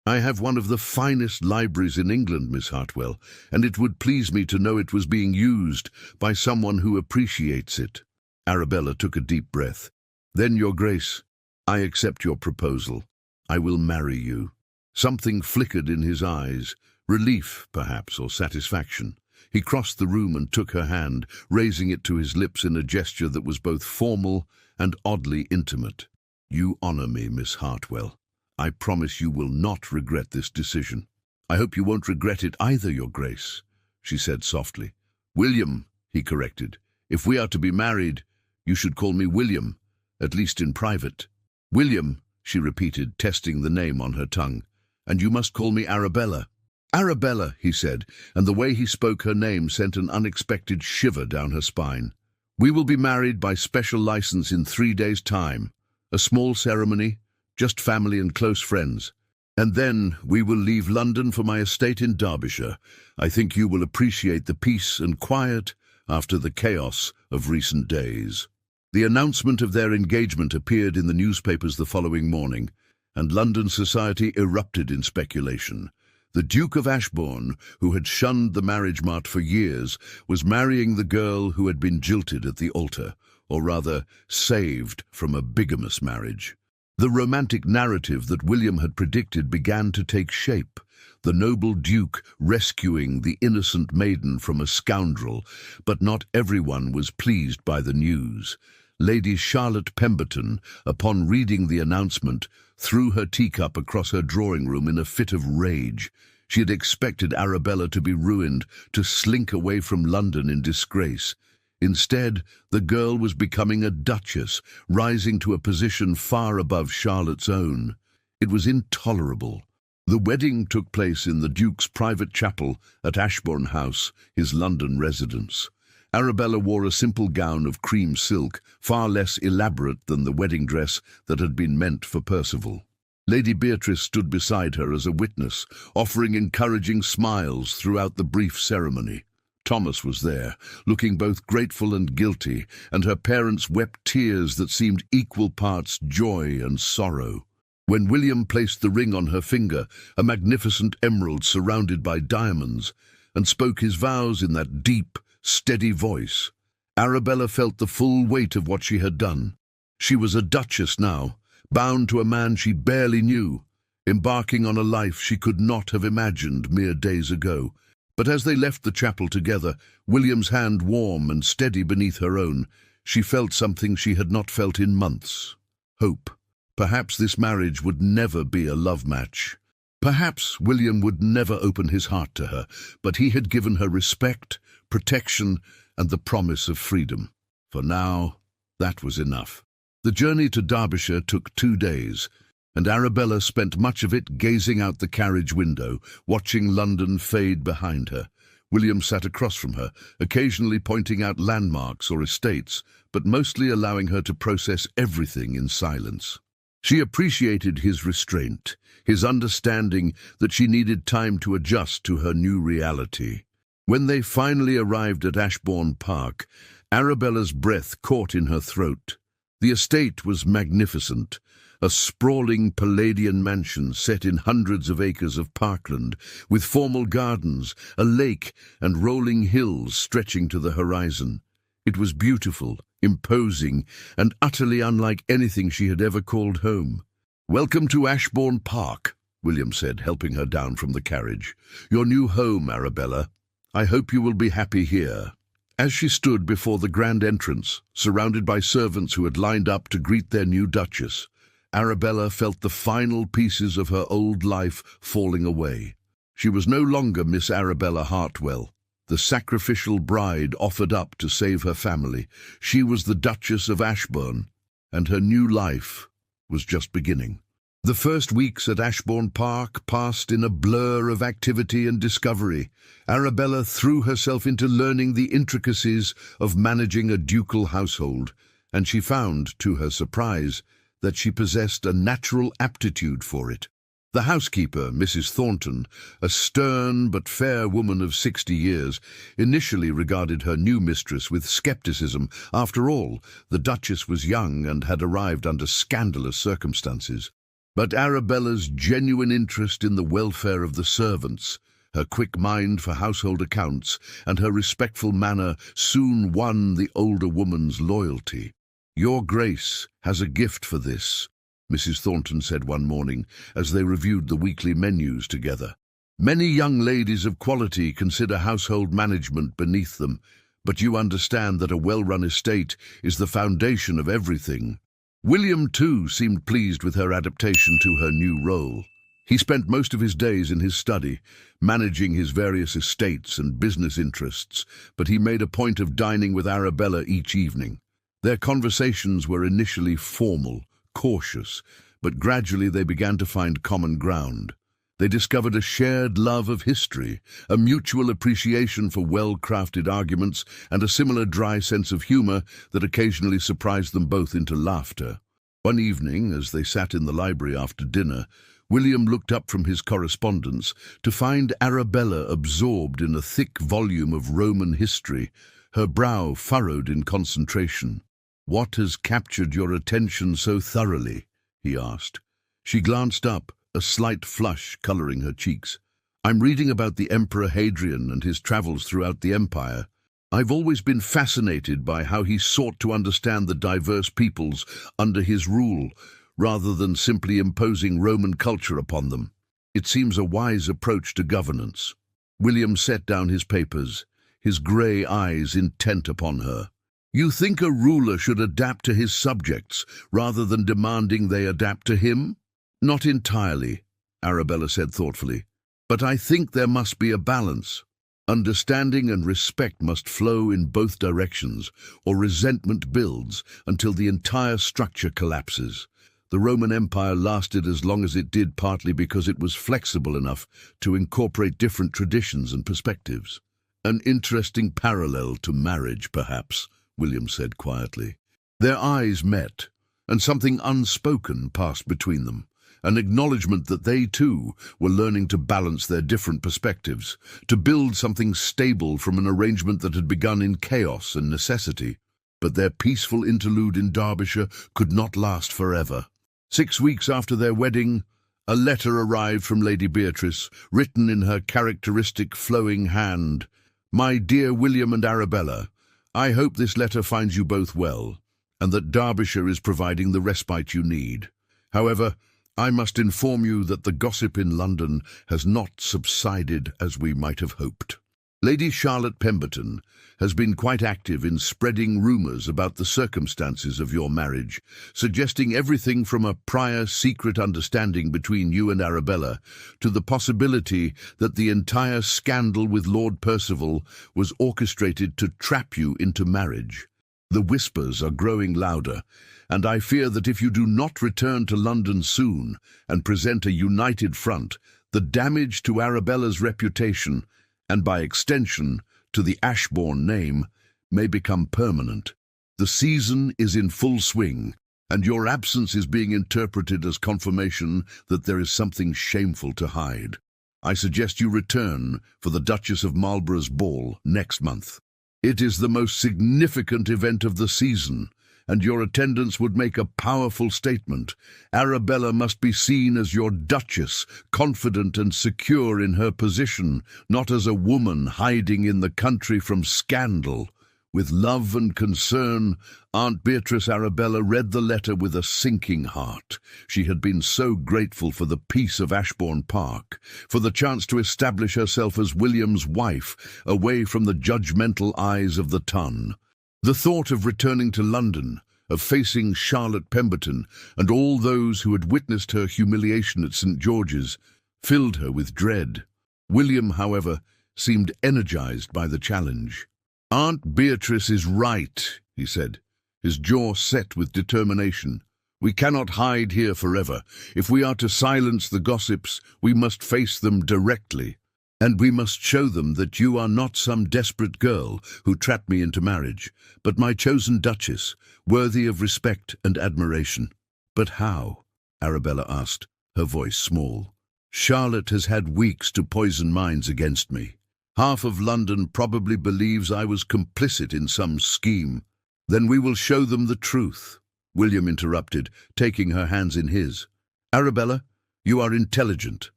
I have one of the finest libraries in England, Miss Hartwell, and it would please me to know it was being used by someone who appreciates it. Arabella took a deep breath. Then, Your Grace, I accept your proposal. I will marry you. Something flickered in his eyes, relief, perhaps, or satisfaction. He crossed the room and took her hand, raising it to his lips in a gesture that was both formal and oddly intimate. You honor me, Miss Hartwell. I promise you will not regret this decision. I hope you won't regret it either, Your Grace, she said softly. William, he corrected. If we are to be married, you should call me William, at least in private. William, she repeated, testing the name on her tongue. And you must call me Arabella. Arabella, he said, and the way he spoke her name sent an unexpected shiver down her spine. We will be married by special license in 3 days' time. A small ceremony, just family and close friends. And then we will leave London for my estate in Derbyshire. I think you will appreciate the peace and quiet after the chaos of recent days. The announcement of their engagement appeared in the newspapers the following morning, and London society erupted in speculation. The Duke of Ashbourne, who had shunned the marriage mart for years, was marrying the girl who had been jilted at the altar, or rather, saved from a bigamous marriage. The romantic narrative that William had predicted began to take shape, the noble Duke rescuing the innocent maiden from a scoundrel, but not everyone was pleased by the news. Lady Charlotte Pemberton, upon reading the announcement, threw her teacup across her drawing room in a fit of rage. She had expected Arabella to be ruined, to slink away from London in disgrace. Instead, the girl was becoming a duchess, rising to a position far above Charlotte's own. It was intolerable. The wedding took place in the Duke's private chapel at Ashbourne House, his London residence. Arabella wore a simple gown of cream silk, far less elaborate than the wedding dress that had been meant for Percival. Lady Beatrice stood beside her as a witness, offering encouraging smiles throughout the brief ceremony. Thomas was there, looking both grateful and guilty, and her parents wept tears that seemed equal parts joy and sorrow. When William placed the ring on her finger, a magnificent emerald surrounded by diamonds, and spoke his vows in that deep, steady voice, Arabella felt the full weight of what she had done. She was a duchess now, bound to a man she barely knew, embarking on a life she could not have imagined mere days ago. But as they left the chapel together, William's hand warm and steady beneath her own, she felt something she had not felt in months. Hope. Perhaps this marriage would never be a love match. Perhaps William would never open his heart to her, but he had given her respect, protection, and the promise of freedom. For now, that was enough. The journey to Derbyshire took 2 days, and Arabella spent much of it gazing out the carriage window, watching London fade behind her. William sat across from her, occasionally pointing out landmarks or estates, but mostly allowing her to process everything in silence. She appreciated his restraint, his understanding that she needed time to adjust to her new reality. When they finally arrived at Ashbourne Park, Arabella's breath caught in her throat. The estate was magnificent, a sprawling Palladian mansion set in hundreds of acres of parkland, with formal gardens, a lake, and rolling hills stretching to the horizon. It was beautiful, imposing, and utterly unlike anything she had ever called home. "Welcome to Ashbourne Park," William said, helping her down from the carriage. "Your new home, Arabella. I hope you will be happy here." As she stood before the grand entrance, surrounded by servants who had lined up to greet their new duchess, Arabella felt the final pieces of her old life falling away. She was no longer Miss Arabella Hartwell, the sacrificial bride offered up to save her family. She was the Duchess of Ashbourne, and her new life was just beginning. The first weeks at Ashbourne Park passed in a blur of activity and discovery. Arabella threw herself into learning the intricacies of managing a ducal household, and she found, to her surprise, that she possessed a natural aptitude for it. The housekeeper, Mrs. Thornton, a stern but fair woman of 60 years, initially regarded her new mistress with skepticism. After all, the Duchess was young and had arrived under scandalous circumstances. But Arabella's genuine interest in the welfare of the servants, her quick mind for household accounts, and her respectful manner soon won the older woman's loyalty. "Your Grace has a gift for this," Mrs. Thornton said one morning as they reviewed the weekly menus together. "Many young ladies of quality consider household management beneath them, but you understand that a well-run estate is the foundation of everything." William, too, seemed pleased with her adaptation to her new role. He spent most of his days in his study, managing his various estates and business interests, but he made a point of dining with Arabella each evening. Their conversations were initially formal, cautious, but gradually they began to find common ground. They discovered a shared love of history, a mutual appreciation for well-crafted arguments, and a similar dry sense of humor that occasionally surprised them both into laughter. One evening, as they sat in the library after dinner, William looked up from his correspondence to find Arabella absorbed in a thick volume of Roman history, her brow furrowed in concentration. "What has captured your attention so thoroughly?" he asked. She glanced up, a slight flush coloring her cheeks. "I'm reading about the Emperor Hadrian and his travels throughout the empire. I've always been fascinated by how he sought to understand the diverse peoples under his rule, rather than simply imposing Roman culture upon them. It seems a wise approach to governance." William set down his papers, his grey eyes intent upon her. "You think a ruler should adapt to his subjects, rather than demanding they adapt to him?" "Not entirely," Arabella said thoughtfully, "but I think there must be a balance. Understanding and respect must flow in both directions, or resentment builds until the entire structure collapses. The Roman Empire lasted as long as it did partly because it was flexible enough to incorporate different traditions and perspectives." "An interesting parallel to marriage, perhaps," William said quietly. Their eyes met, and something unspoken passed between them, an acknowledgement that they, too, were learning to balance their different perspectives, to build something stable from an arrangement that had begun in chaos and necessity. But their peaceful interlude in Derbyshire could not last forever. 6 weeks after their wedding, a letter arrived from Lady Beatrice, written in her characteristic flowing hand. "My dear William and Arabella, I hope this letter finds you both well, and that Derbyshire is providing the respite you need. However, I must inform you that the gossip in London has not subsided as we might have hoped. Lady Charlotte Pemberton has been quite active in spreading rumours about the circumstances of your marriage, suggesting everything from a prior secret understanding between you and Arabella to the possibility that the entire scandal with Lord Percival was orchestrated to trap you into marriage. The whispers are growing louder, and I fear that if you do not return to London soon and present a united front, the damage to Arabella's reputation, and by extension to the Ashbourne name, may become permanent. The season is in full swing, and your absence is being interpreted as confirmation that there is something shameful to hide. I suggest you return for the Duchess of Marlborough's ball next month. It is the most significant event of the season, and your attendance would make a powerful statement. Arabella must be seen as your Duchess, confident and secure in her position, not as a woman hiding in the country from scandal. With love and concern, Aunt Beatrice Arabella read the letter with a sinking heart. She had been so grateful for the peace of Ashbourne Park, for the chance to establish herself as William's wife, away from the judgmental eyes of the ton. The thought of returning to London, of facing Charlotte Pemberton and all those who had witnessed her humiliation at St. George's, filled her with dread. William, however, seemed energized by the challenge. "Aunt Beatrice is right," he said, his jaw set with determination. We cannot hide here forever. If we are to silence the gossips, we must face them directly. And we must show them that you are not some desperate girl who trapped me into marriage, but my chosen duchess, worthy of respect and admiration." "But how?" Arabella asked, her voice small. "Charlotte has had weeks to poison minds against me. Half of London probably believes I was complicit in some scheme." "Then we will show them the truth," William interrupted, taking her hands in his. "Arabella, you are intelligent,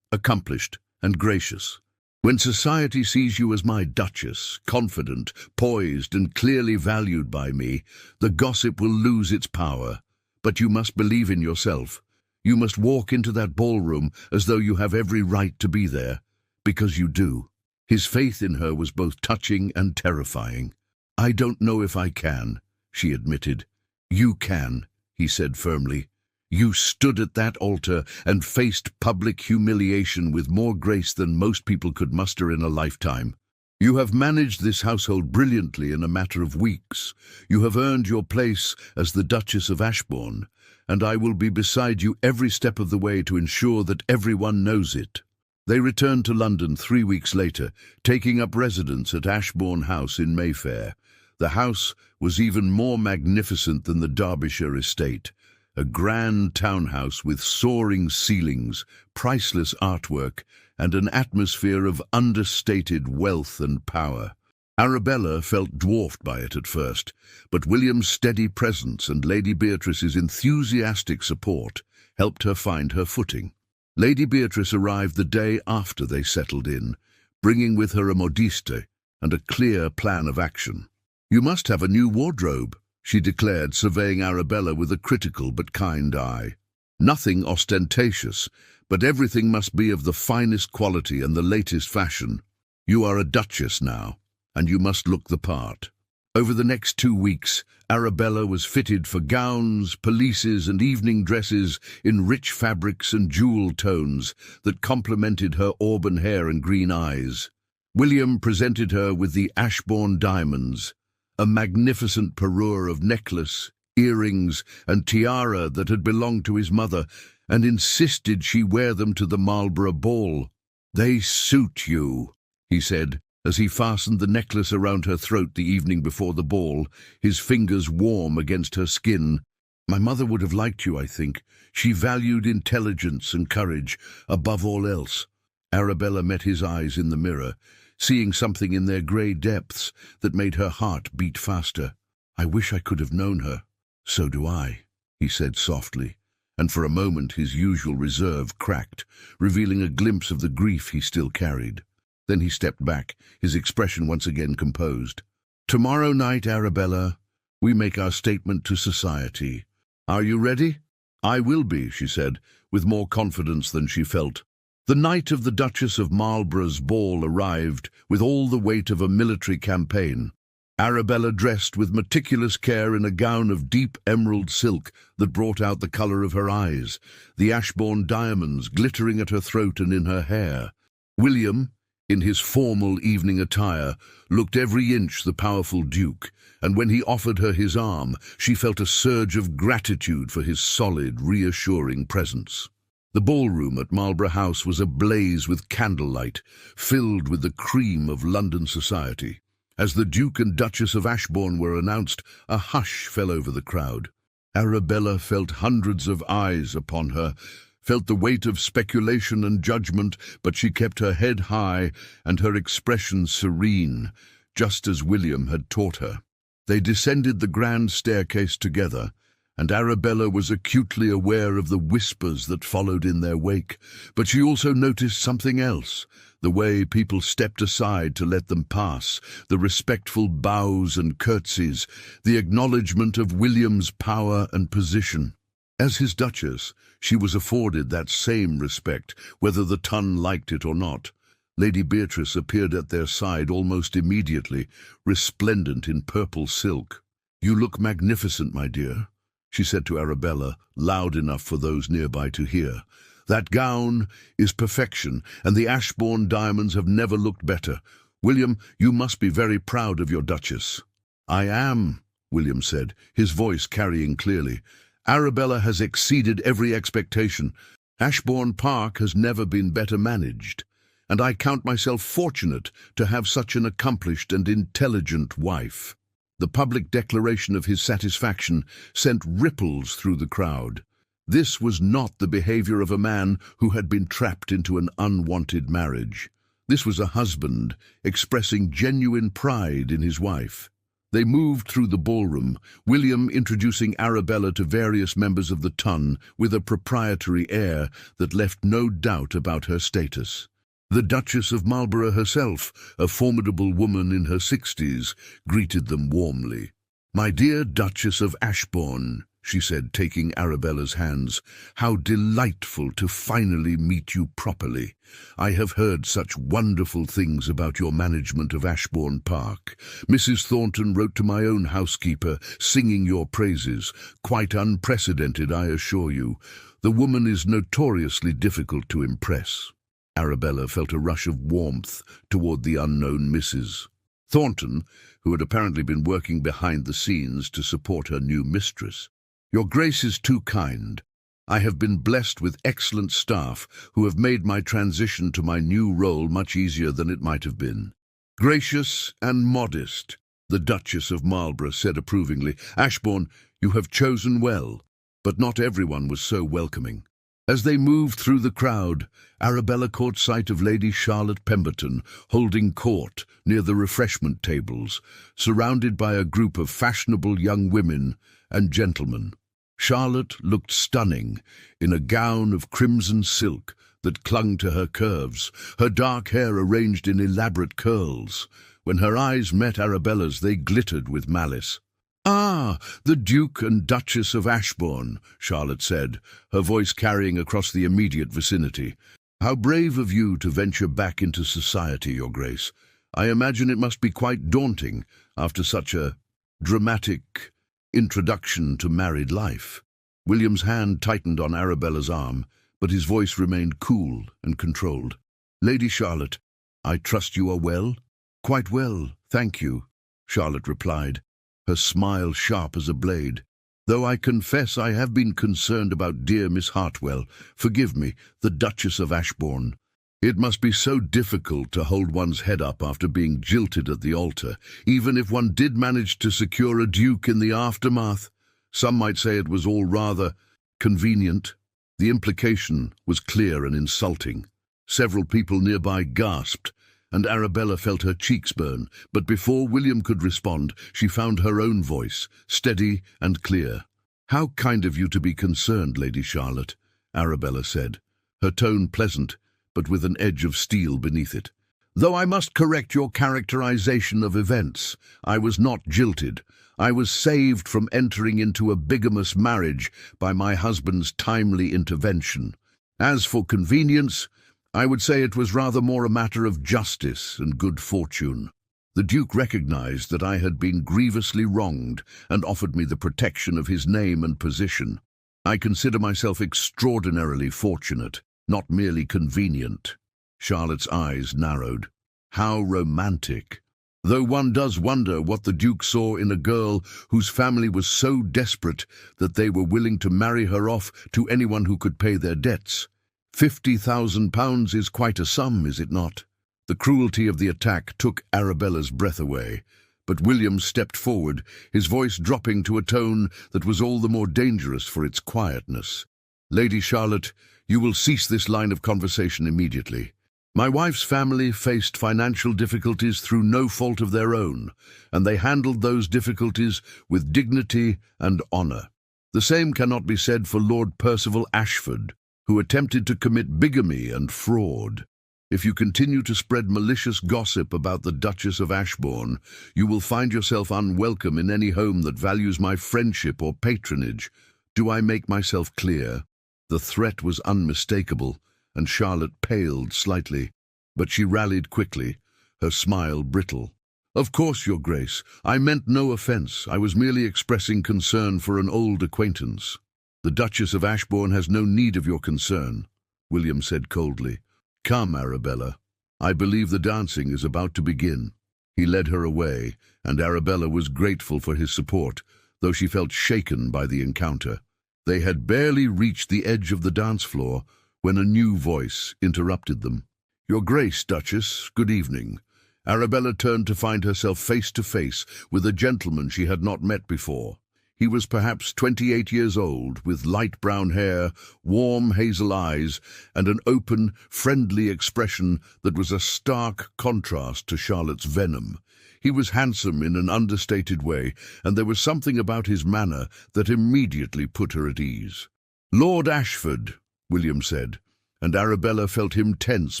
accomplished, and gracious. When society sees you as my duchess, confident, poised, and clearly valued by me, the gossip will lose its power. But you must believe in yourself. You must walk into that ballroom as though you have every right to be there, because you do." His faith in her was both touching and terrifying. "I don't know if I can," she admitted. "You can," he said firmly. "You stood at that altar and faced public humiliation with more grace than most people could muster in a lifetime. You have managed this household brilliantly in a matter of weeks. You have earned your place as the Duchess of Ashbourne, and I will be beside you every step of the way to ensure that everyone knows it." They returned to London 3 weeks later, taking up residence at Ashbourne House in Mayfair. The house was even more magnificent than the Derbyshire estate, a grand townhouse with soaring ceilings, priceless artwork, and an atmosphere of understated wealth and power. Arabella felt dwarfed by it at first, but William's steady presence and Lady Beatrice's enthusiastic support helped her find her footing. Lady Beatrice arrived the day after they settled in, bringing with her a modiste and a clear plan of action. "You must have a new wardrobe," she declared, surveying Arabella with a critical but kind eye. "Nothing ostentatious, but everything must be of the finest quality and the latest fashion. You are a duchess now, and you must look the part." Over the next 2 weeks, Arabella was fitted for gowns, pelisses, and evening dresses in rich fabrics and jewel tones that complemented her auburn hair and green eyes. William presented her with the Ashbourne diamonds, a magnificent parure of necklace, earrings, and tiara that had belonged to his mother, and insisted she wear them to the Marlborough ball. "They suit you," he said, as he fastened the necklace around her throat the evening before the ball, his fingers warm against her skin. "My mother would have liked you, I think. She valued intelligence and courage above all else." Arabella met his eyes in the mirror, seeing something in their grey depths that made her heart beat faster. "I wish I could have known her." "So do I," he said softly, and for a moment his usual reserve cracked, revealing a glimpse of the grief he still carried. Then he stepped back, his expression once again composed. "Tomorrow night, Arabella, we make our statement to society. Are you ready?" "I will be," she said, with more confidence than she felt. The night of the Duchess of Marlborough's ball arrived with all the weight of a military campaign. Arabella dressed with meticulous care in a gown of deep emerald silk that brought out the colour of her eyes, the Ashbourne diamonds glittering at her throat and in her hair. William, in his formal evening attire, looked every inch the powerful Duke, and when he offered her his arm, she felt a surge of gratitude for his solid, reassuring presence. The ballroom at Marlborough House was ablaze with candlelight, filled with the cream of London society. As the Duke and Duchess of Ashbourne were announced, a hush fell over the crowd. Arabella felt hundreds of eyes upon her, felt the weight of speculation and judgment, but she kept her head high and her expression serene, just as William had taught her. They descended the grand staircase together, and Arabella was acutely aware of the whispers that followed in their wake, but she also noticed something else, the way people stepped aside to let them pass, the respectful bows and curtsies, the acknowledgement of William's power and position. As his Duchess, she was afforded that same respect, whether the ton liked it or not. Lady Beatrice appeared at their side almost immediately, resplendent in purple silk. "You look magnificent, my dear," she said to Arabella, loud enough for those nearby to hear. "That gown is perfection, and the Ashbourne diamonds have never looked better. William, you must be very proud of your Duchess." "I am," William said, his voice carrying clearly. Arabella has exceeded every expectation. Ashbourne Park has never been better managed, and I count myself fortunate to have such an accomplished and intelligent wife." The public declaration of his satisfaction sent ripples through the crowd. This was not the behavior of a man who had been trapped into an unwanted marriage. This was a husband expressing genuine pride in his wife. They moved through the ballroom, William introducing Arabella to various members of the ton with a proprietary air that left no doubt about her status. The Duchess of Marlborough herself, a formidable woman in her 60s, greeted them warmly. "My dear Duchess of Ashbourne," she said, taking Arabella's hands, "how delightful to finally meet you properly. I have heard such wonderful things about your management of Ashbourne Park. Mrs. Thornton wrote to my own housekeeper, singing your praises. Quite unprecedented, I assure you. The woman is notoriously difficult to impress." Arabella felt a rush of warmth toward the unknown Mrs. Thornton, who had apparently been working behind the scenes to support her new mistress. "Your Grace is too kind. I have been blessed with excellent staff who have made my transition to my new role much easier than it might have been." "Gracious and modest," the Duchess of Marlborough said approvingly. "Ashbourne, you have chosen well." But not everyone was so welcoming. As they moved through the crowd, Arabella caught sight of Lady Charlotte Pemberton holding court near the refreshment tables, surrounded by a group of fashionable young women and gentlemen. Charlotte looked stunning in a gown of crimson silk that clung to her curves, her dark hair arranged in elaborate curls. When her eyes met Arabella's, they glittered with malice. "Ah, the Duke and Duchess of Ashbourne," Charlotte said, her voice carrying across the immediate vicinity. "How brave of you to venture back into society, Your Grace. I imagine it must be quite daunting after such a dramatic introduction to married life." William's hand tightened on Arabella's arm, but his voice remained cool and controlled. "Lady Charlotte, I trust you are well?" "Quite well, thank you," Charlotte replied, her smile sharp as a blade. "Though I confess I have been concerned about dear Miss Hartwell. Forgive me, the Duchess of Ashbourne. It must be so difficult to hold one's head up after being jilted at the altar, even if one did manage to secure a duke in the aftermath. Some might say it was all rather convenient." The implication was clear and insulting. Several people nearby gasped, and Arabella felt her cheeks burn, but before William could respond, she found her own voice, steady and clear. "How kind of you to be concerned, Lady Charlotte," Arabella said, her tone pleasant, but with an edge of steel beneath it. "Though I must correct your characterization of events. I was not jilted. I was saved from entering into a bigamous marriage by my husband's timely intervention. As for convenience, I would say it was rather more a matter of justice and good fortune. The Duke recognized that I had been grievously wronged and offered me the protection of his name and position. I consider myself extraordinarily fortunate, not merely convenient." Charlotte's eyes narrowed. How romantic! Though one does wonder what the Duke saw in a girl whose family was so desperate that they were willing to marry her off to anyone who could pay their debts. £50,000 is quite a sum, is it not? The cruelty of the attack took Arabella's breath away, but William stepped forward, his voice dropping to a tone that was all the more dangerous for its quietness. "Lady Charlotte, you will cease this line of conversation immediately. My wife's family faced financial difficulties through no fault of their own, and they handled those difficulties with dignity and honour. The same cannot be said for Lord Percival Ashford, who attempted to commit bigamy and fraud. If you continue to spread malicious gossip about the Duchess of Ashbourne, you will find yourself unwelcome in any home that values my friendship or patronage. Do I make myself clear?" The threat was unmistakable, and Charlotte paled slightly, but she rallied quickly, her smile brittle. "Of course, Your Grace, I meant no offence. I was merely expressing concern for an old acquaintance." "The Duchess of Ashbourne has no need of your concern," William said coldly. "Come, Arabella. I believe the dancing is about to begin." He led her away, and Arabella was grateful for his support, though she felt shaken by the encounter. They had barely reached the edge of the dance floor when a new voice interrupted them. "Your Grace, Duchess, good evening." Arabella turned to find herself face to face with a gentleman she had not met before. He was perhaps 28 years old, with light brown hair, warm hazel eyes, and an open, friendly expression that was a stark contrast to Charlotte's venom. He was handsome in an understated way, and there was something about his manner that immediately put her at ease. "Lord Ashford," William said, and Arabella felt him tense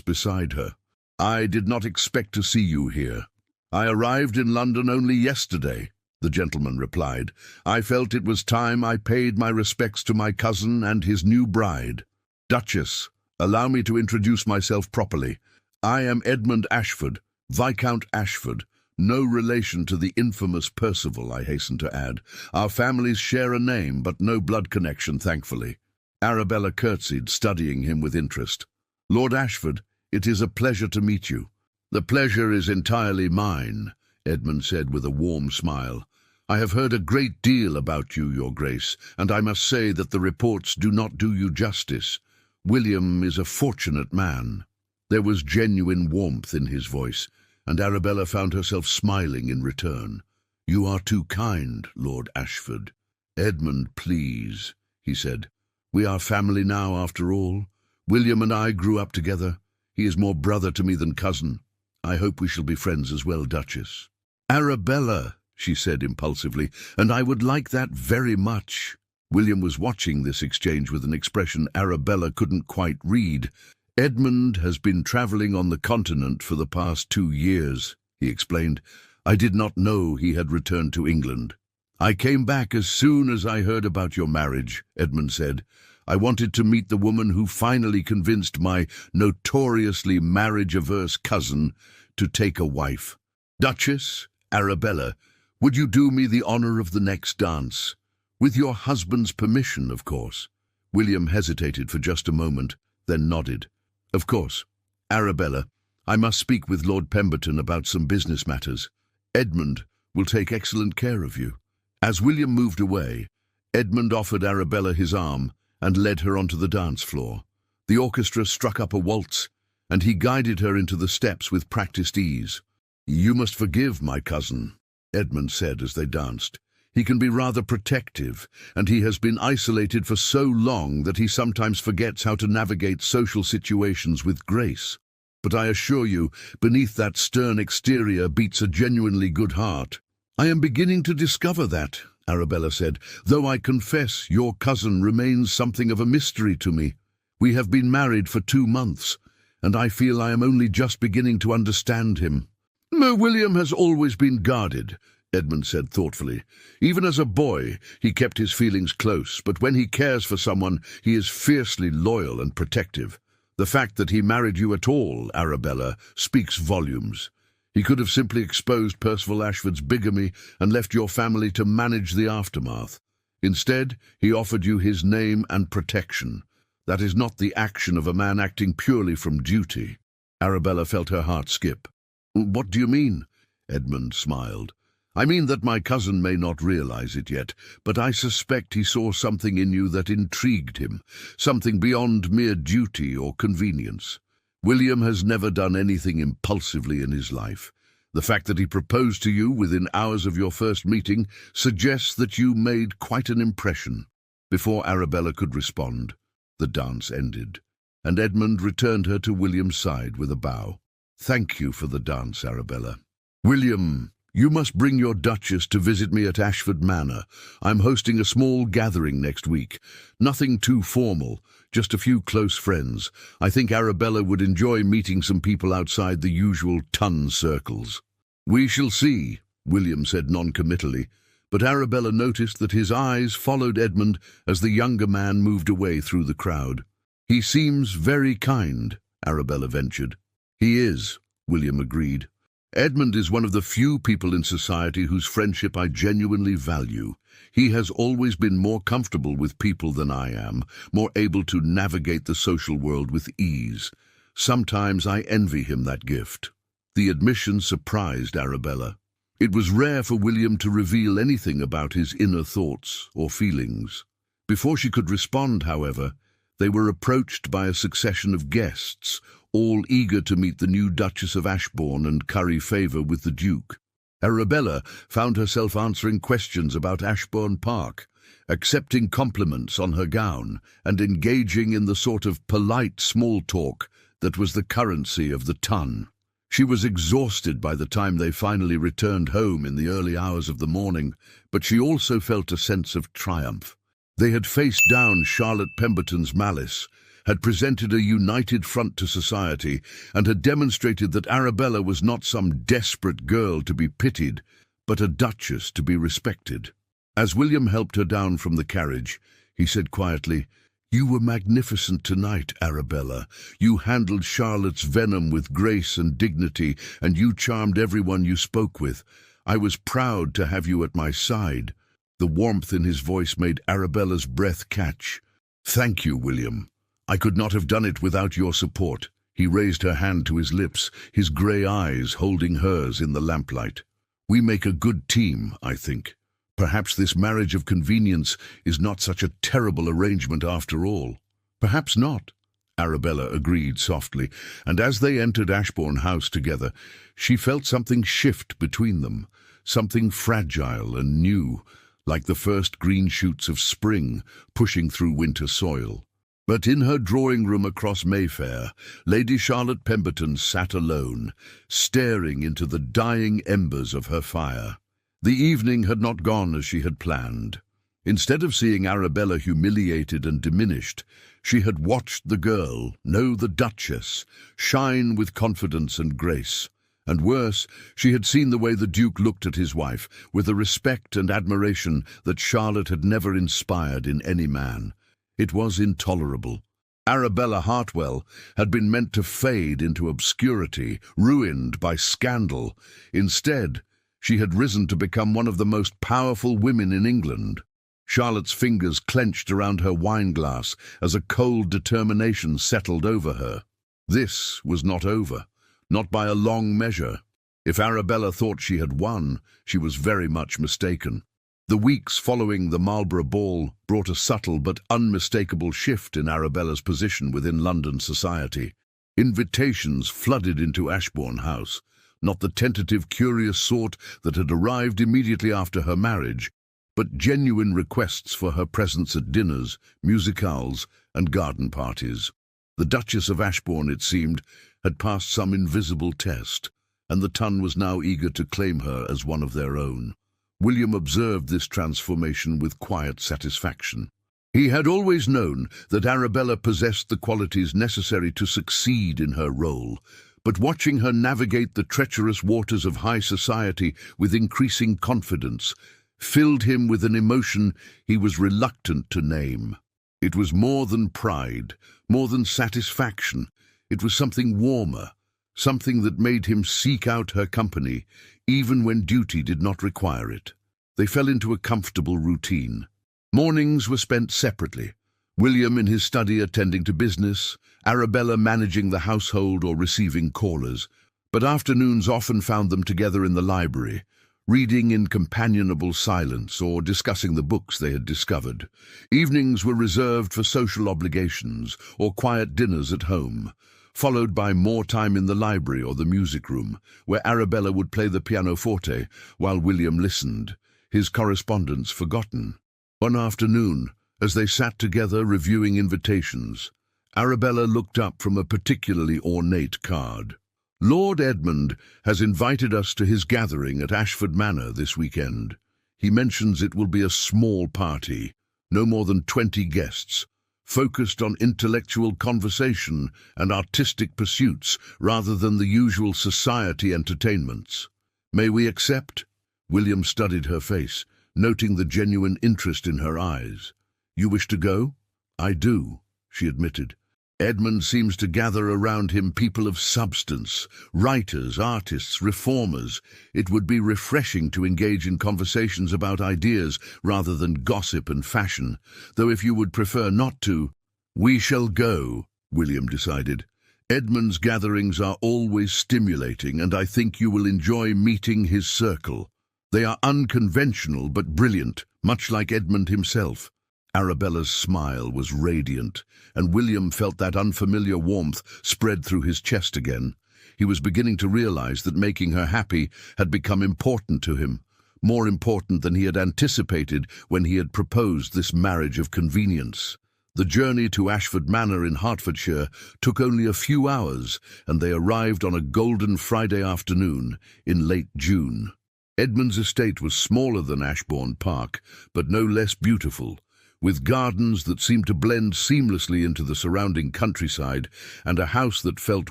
beside her. "I did not expect to see you here. I arrived in London only yesterday," the gentleman replied. "I felt it was time I paid my respects to my cousin and his new bride. Duchess, allow me to introduce myself properly. I am Edmund Ashford, Viscount Ashford, no relation to the infamous Percival, I hasten to add. Our families share a name, but no blood connection, thankfully." Arabella curtsied, studying him with interest. "Lord Ashford, it is a pleasure to meet you." "The pleasure is entirely mine," Edmund said with a warm smile. "I have heard a great deal about you, Your Grace, and I must say that the reports do not do you justice. William is a fortunate man." There was genuine warmth in his voice, and Arabella found herself smiling in return. "You are too kind, Lord Ashford." "Edmund, please," he said. "We are family now, after all. William and I grew up together. He is more brother to me than cousin. I hope we shall be friends as well, Duchess." "Arabella," she said impulsively, "and I would like that very much." William was watching this exchange with an expression Arabella couldn't quite read. "Edmund has been travelling on the continent for the past 2 years, he explained. "I did not know he had returned to England." "I came back as soon as I heard about your marriage," Edmund said. "I wanted to meet the woman who finally convinced my notoriously marriage-averse cousin to take a wife. Duchess, Arabella, would you do me the honour of the next dance? With your husband's permission, of course." William hesitated for just a moment, then nodded. "Of course. Arabella, I must speak with Lord Pemberton about some business matters. Edmund will take excellent care of you." As William moved away, Edmund offered Arabella his arm and led her onto the dance floor. The orchestra struck up a waltz, and he guided her into the steps with practiced ease. "You must forgive my cousin," Edmund said as they danced. "He can be rather protective, and he has been isolated for so long that he sometimes forgets how to navigate social situations with grace. But I assure you, beneath that stern exterior beats a genuinely good heart." "I am beginning to discover that," Arabella said, "though I confess your cousin remains something of a mystery to me. We have been married for 2 months, and I feel I am only just beginning to understand him." "William has always been guarded," Edmund said thoughtfully. "Even as a boy, he kept his feelings close, but when he cares for someone, he is fiercely loyal and protective. The fact that he married you at all, Arabella, speaks volumes. He could have simply exposed Percival Ashford's bigamy and left your family to manage the aftermath. Instead, he offered you his name and protection. That is not the action of a man acting purely from duty." Arabella felt her heart skip. "What do you mean?" Edmund smiled. "I mean that my cousin may not realize it yet, but I suspect he saw something in you that intrigued him, something beyond mere duty or convenience. William has never done anything impulsively in his life. The fact that he proposed to you within hours of your first meeting suggests that you made quite an impression." Before Arabella could respond, the dance ended, and Edmund returned her to William's side with a bow. "Thank you for the dance, Arabella. William, you must bring your Duchess to visit me at Ashford Manor. I'm hosting a small gathering next week. Nothing too formal, just a few close friends. I think Arabella would enjoy meeting some people outside the usual ton circles." "We shall see," William said noncommittally, but Arabella noticed that his eyes followed Edmund as the younger man moved away through the crowd. "He seems very kind," Arabella ventured. "He is," William agreed. "Edmund is one of the few people in society whose friendship I genuinely value. He has always been more comfortable with people than I am, more able to navigate the social world with ease. Sometimes I envy him that gift." The admission surprised Arabella. It was rare for William to reveal anything about his inner thoughts or feelings. Before she could respond, however, they were approached by a succession of guests, all eager to meet the new Duchess of Ashbourne and curry favour with the Duke. Arabella found herself answering questions about Ashbourne Park, accepting compliments on her gown, and engaging in the sort of polite small talk that was the currency of the ton. She was exhausted by the time they finally returned home in the early hours of the morning, but she also felt a sense of triumph. They had faced down Charlotte Pemberton's malice, had presented a united front to society, and had demonstrated that Arabella was not some desperate girl to be pitied, but a duchess to be respected. As William helped her down from the carriage, he said quietly, "You were magnificent tonight, Arabella. You handled Charlotte's venom with grace and dignity, and you charmed everyone you spoke with. I was proud to have you at my side." The warmth in his voice made Arabella's breath catch. "Thank you, William. I could not have done it without your support." He raised her hand to his lips, his grey eyes holding hers in the lamplight. "We make a good team, I think. Perhaps this marriage of convenience is not such a terrible arrangement after all." "Perhaps not," Arabella agreed softly, and as they entered Ashbourne House together, she felt something shift between them, something fragile and new, like the first green shoots of spring pushing through winter soil. But in her drawing-room across Mayfair, Lady Charlotte Pemberton sat alone, staring into the dying embers of her fire. The evening had not gone as she had planned. Instead of seeing Arabella humiliated and diminished, she had watched the girl, no, the Duchess, shine with confidence and grace. And worse, she had seen the way the Duke looked at his wife, with a respect and admiration that Charlotte had never inspired in any man. It was intolerable. Arabella Hartwell had been meant to fade into obscurity, ruined by scandal. Instead, she had risen to become one of the most powerful women in England. Charlotte's fingers clenched around her wineglass as a cold determination settled over her. This was not over, not by a long measure. If Arabella thought she had won, she was very much mistaken. The weeks following the Marlborough Ball brought a subtle but unmistakable shift in Arabella's position within London society. Invitations flooded into Ashbourne House, not the tentative, curious sort that had arrived immediately after her marriage, but genuine requests for her presence at dinners, musicales, and garden parties. The Duchess of Ashbourne, it seemed, had passed some invisible test, and the ton was now eager to claim her as one of their own. William observed this transformation with quiet satisfaction. He had always known that Arabella possessed the qualities necessary to succeed in her role, but watching her navigate the treacherous waters of high society with increasing confidence filled him with an emotion he was reluctant to name. It was more than pride, more than satisfaction. It was something warmer, something that made him seek out her company, even when duty did not require it. They fell into a comfortable routine. Mornings were spent separately, William in his study attending to business, Arabella managing the household or receiving callers, but afternoons often found them together in the library, reading in companionable silence or discussing the books they had discovered. Evenings were reserved for social obligations or quiet dinners at home, followed by more time in the library or the music room, where Arabella would play the pianoforte while William listened, his correspondence forgotten. One afternoon, as they sat together reviewing invitations, Arabella looked up from a particularly ornate card. "Lord Edmund has invited us to his gathering at Ashford Manor this weekend. He mentions it will be a small party, no more than 20 guests, focused on intellectual conversation and artistic pursuits rather than the usual society entertainments. May we accept?" William studied her face, noting the genuine interest in her eyes. "You wish to go?" "I do," she admitted. "Edmund seems to gather around him people of substance, writers, artists, reformers. It would be refreshing to engage in conversations about ideas rather than gossip and fashion, though if you would prefer not to—" "We shall go," William decided. "Edmund's gatherings are always stimulating, and I think you will enjoy meeting his circle. They are unconventional but brilliant, much like Edmund himself." Arabella's smile was radiant, and William felt that unfamiliar warmth spread through his chest again. He was beginning to realize that making her happy had become important to him, more important than he had anticipated when he had proposed this marriage of convenience. The journey to Ashford Manor in Hertfordshire took only a few hours, and they arrived on a golden Friday afternoon in late June. Edmund's estate was smaller than Ashbourne Park, but no less beautiful, with gardens that seemed to blend seamlessly into the surrounding countryside and a house that felt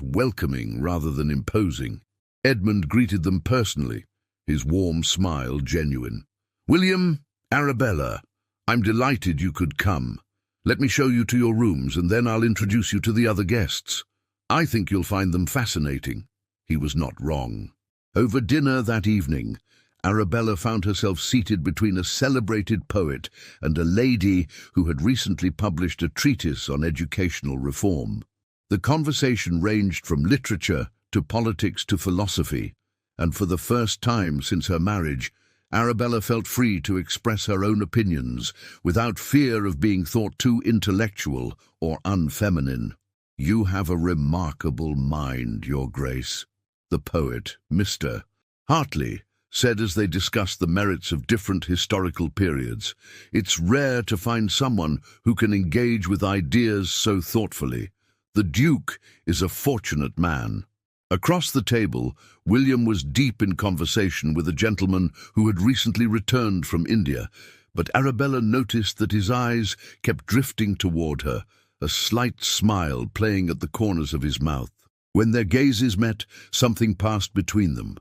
welcoming rather than imposing. Edmund greeted them personally, his warm smile genuine. "William, Arabella, I'm delighted you could come. Let me show you to your rooms, and then I'll introduce you to the other guests. I think you'll find them fascinating." He was not wrong. Over dinner that evening, Arabella found herself seated between a celebrated poet and a lady who had recently published a treatise on educational reform. The conversation ranged from literature to politics to philosophy, and for the first time since her marriage, Arabella felt free to express her own opinions without fear of being thought too intellectual or unfeminine. "You have a remarkable mind, Your Grace," the poet, Mr. Hartley, said as they discussed the merits of different historical periods. "It's rare to find someone who can engage with ideas so thoughtfully. The Duke is a fortunate man." Across the table, William was deep in conversation with a gentleman who had recently returned from India, but Arabella noticed that his eyes kept drifting toward her, a slight smile playing at the corners of his mouth. When their gazes met, something passed between them,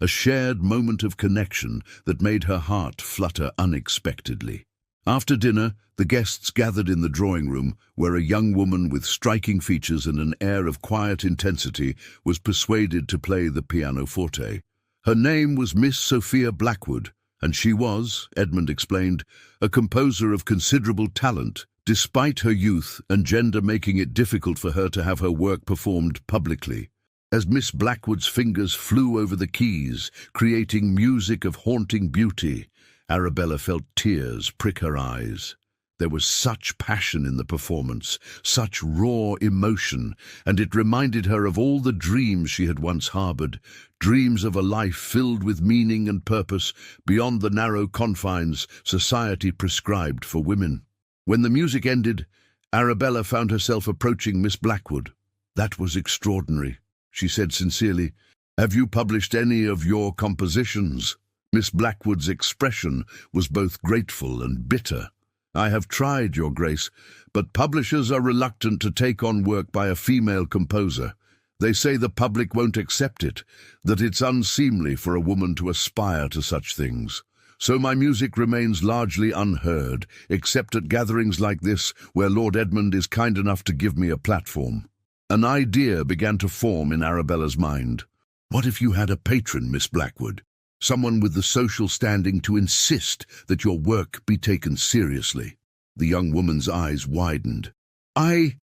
a shared moment of connection that made her heart flutter unexpectedly. After dinner, the guests gathered in the drawing room, where a young woman with striking features and an air of quiet intensity was persuaded to play the pianoforte. Her name was Miss Sophia Blackwood, and she was, Edmund explained, a composer of considerable talent, despite her youth and gender making it difficult for her to have her work performed publicly. As Miss Blackwood's fingers flew over the keys, creating music of haunting beauty, Arabella felt tears prick her eyes. There was such passion in the performance, such raw emotion, and it reminded her of all the dreams she had once harbored, dreams of a life filled with meaning and purpose beyond the narrow confines society prescribed for women. When the music ended, Arabella found herself approaching Miss Blackwood. "That was extraordinary," she said sincerely. "Have you published any of your compositions?" Miss Blackwood's expression was both grateful and bitter. "I have tried, Your Grace, but publishers are reluctant to take on work by a female composer. They say the public won't accept it, that it's unseemly for a woman to aspire to such things. So my music remains largely unheard, except at gatherings like this, where Lord Edmund is kind enough to give me a platform." An idea began to form in Arabella's mind. What if you had a patron, Miss Blackwood? Someone with the social standing to insist that your work be taken seriously. The young woman's eyes widened.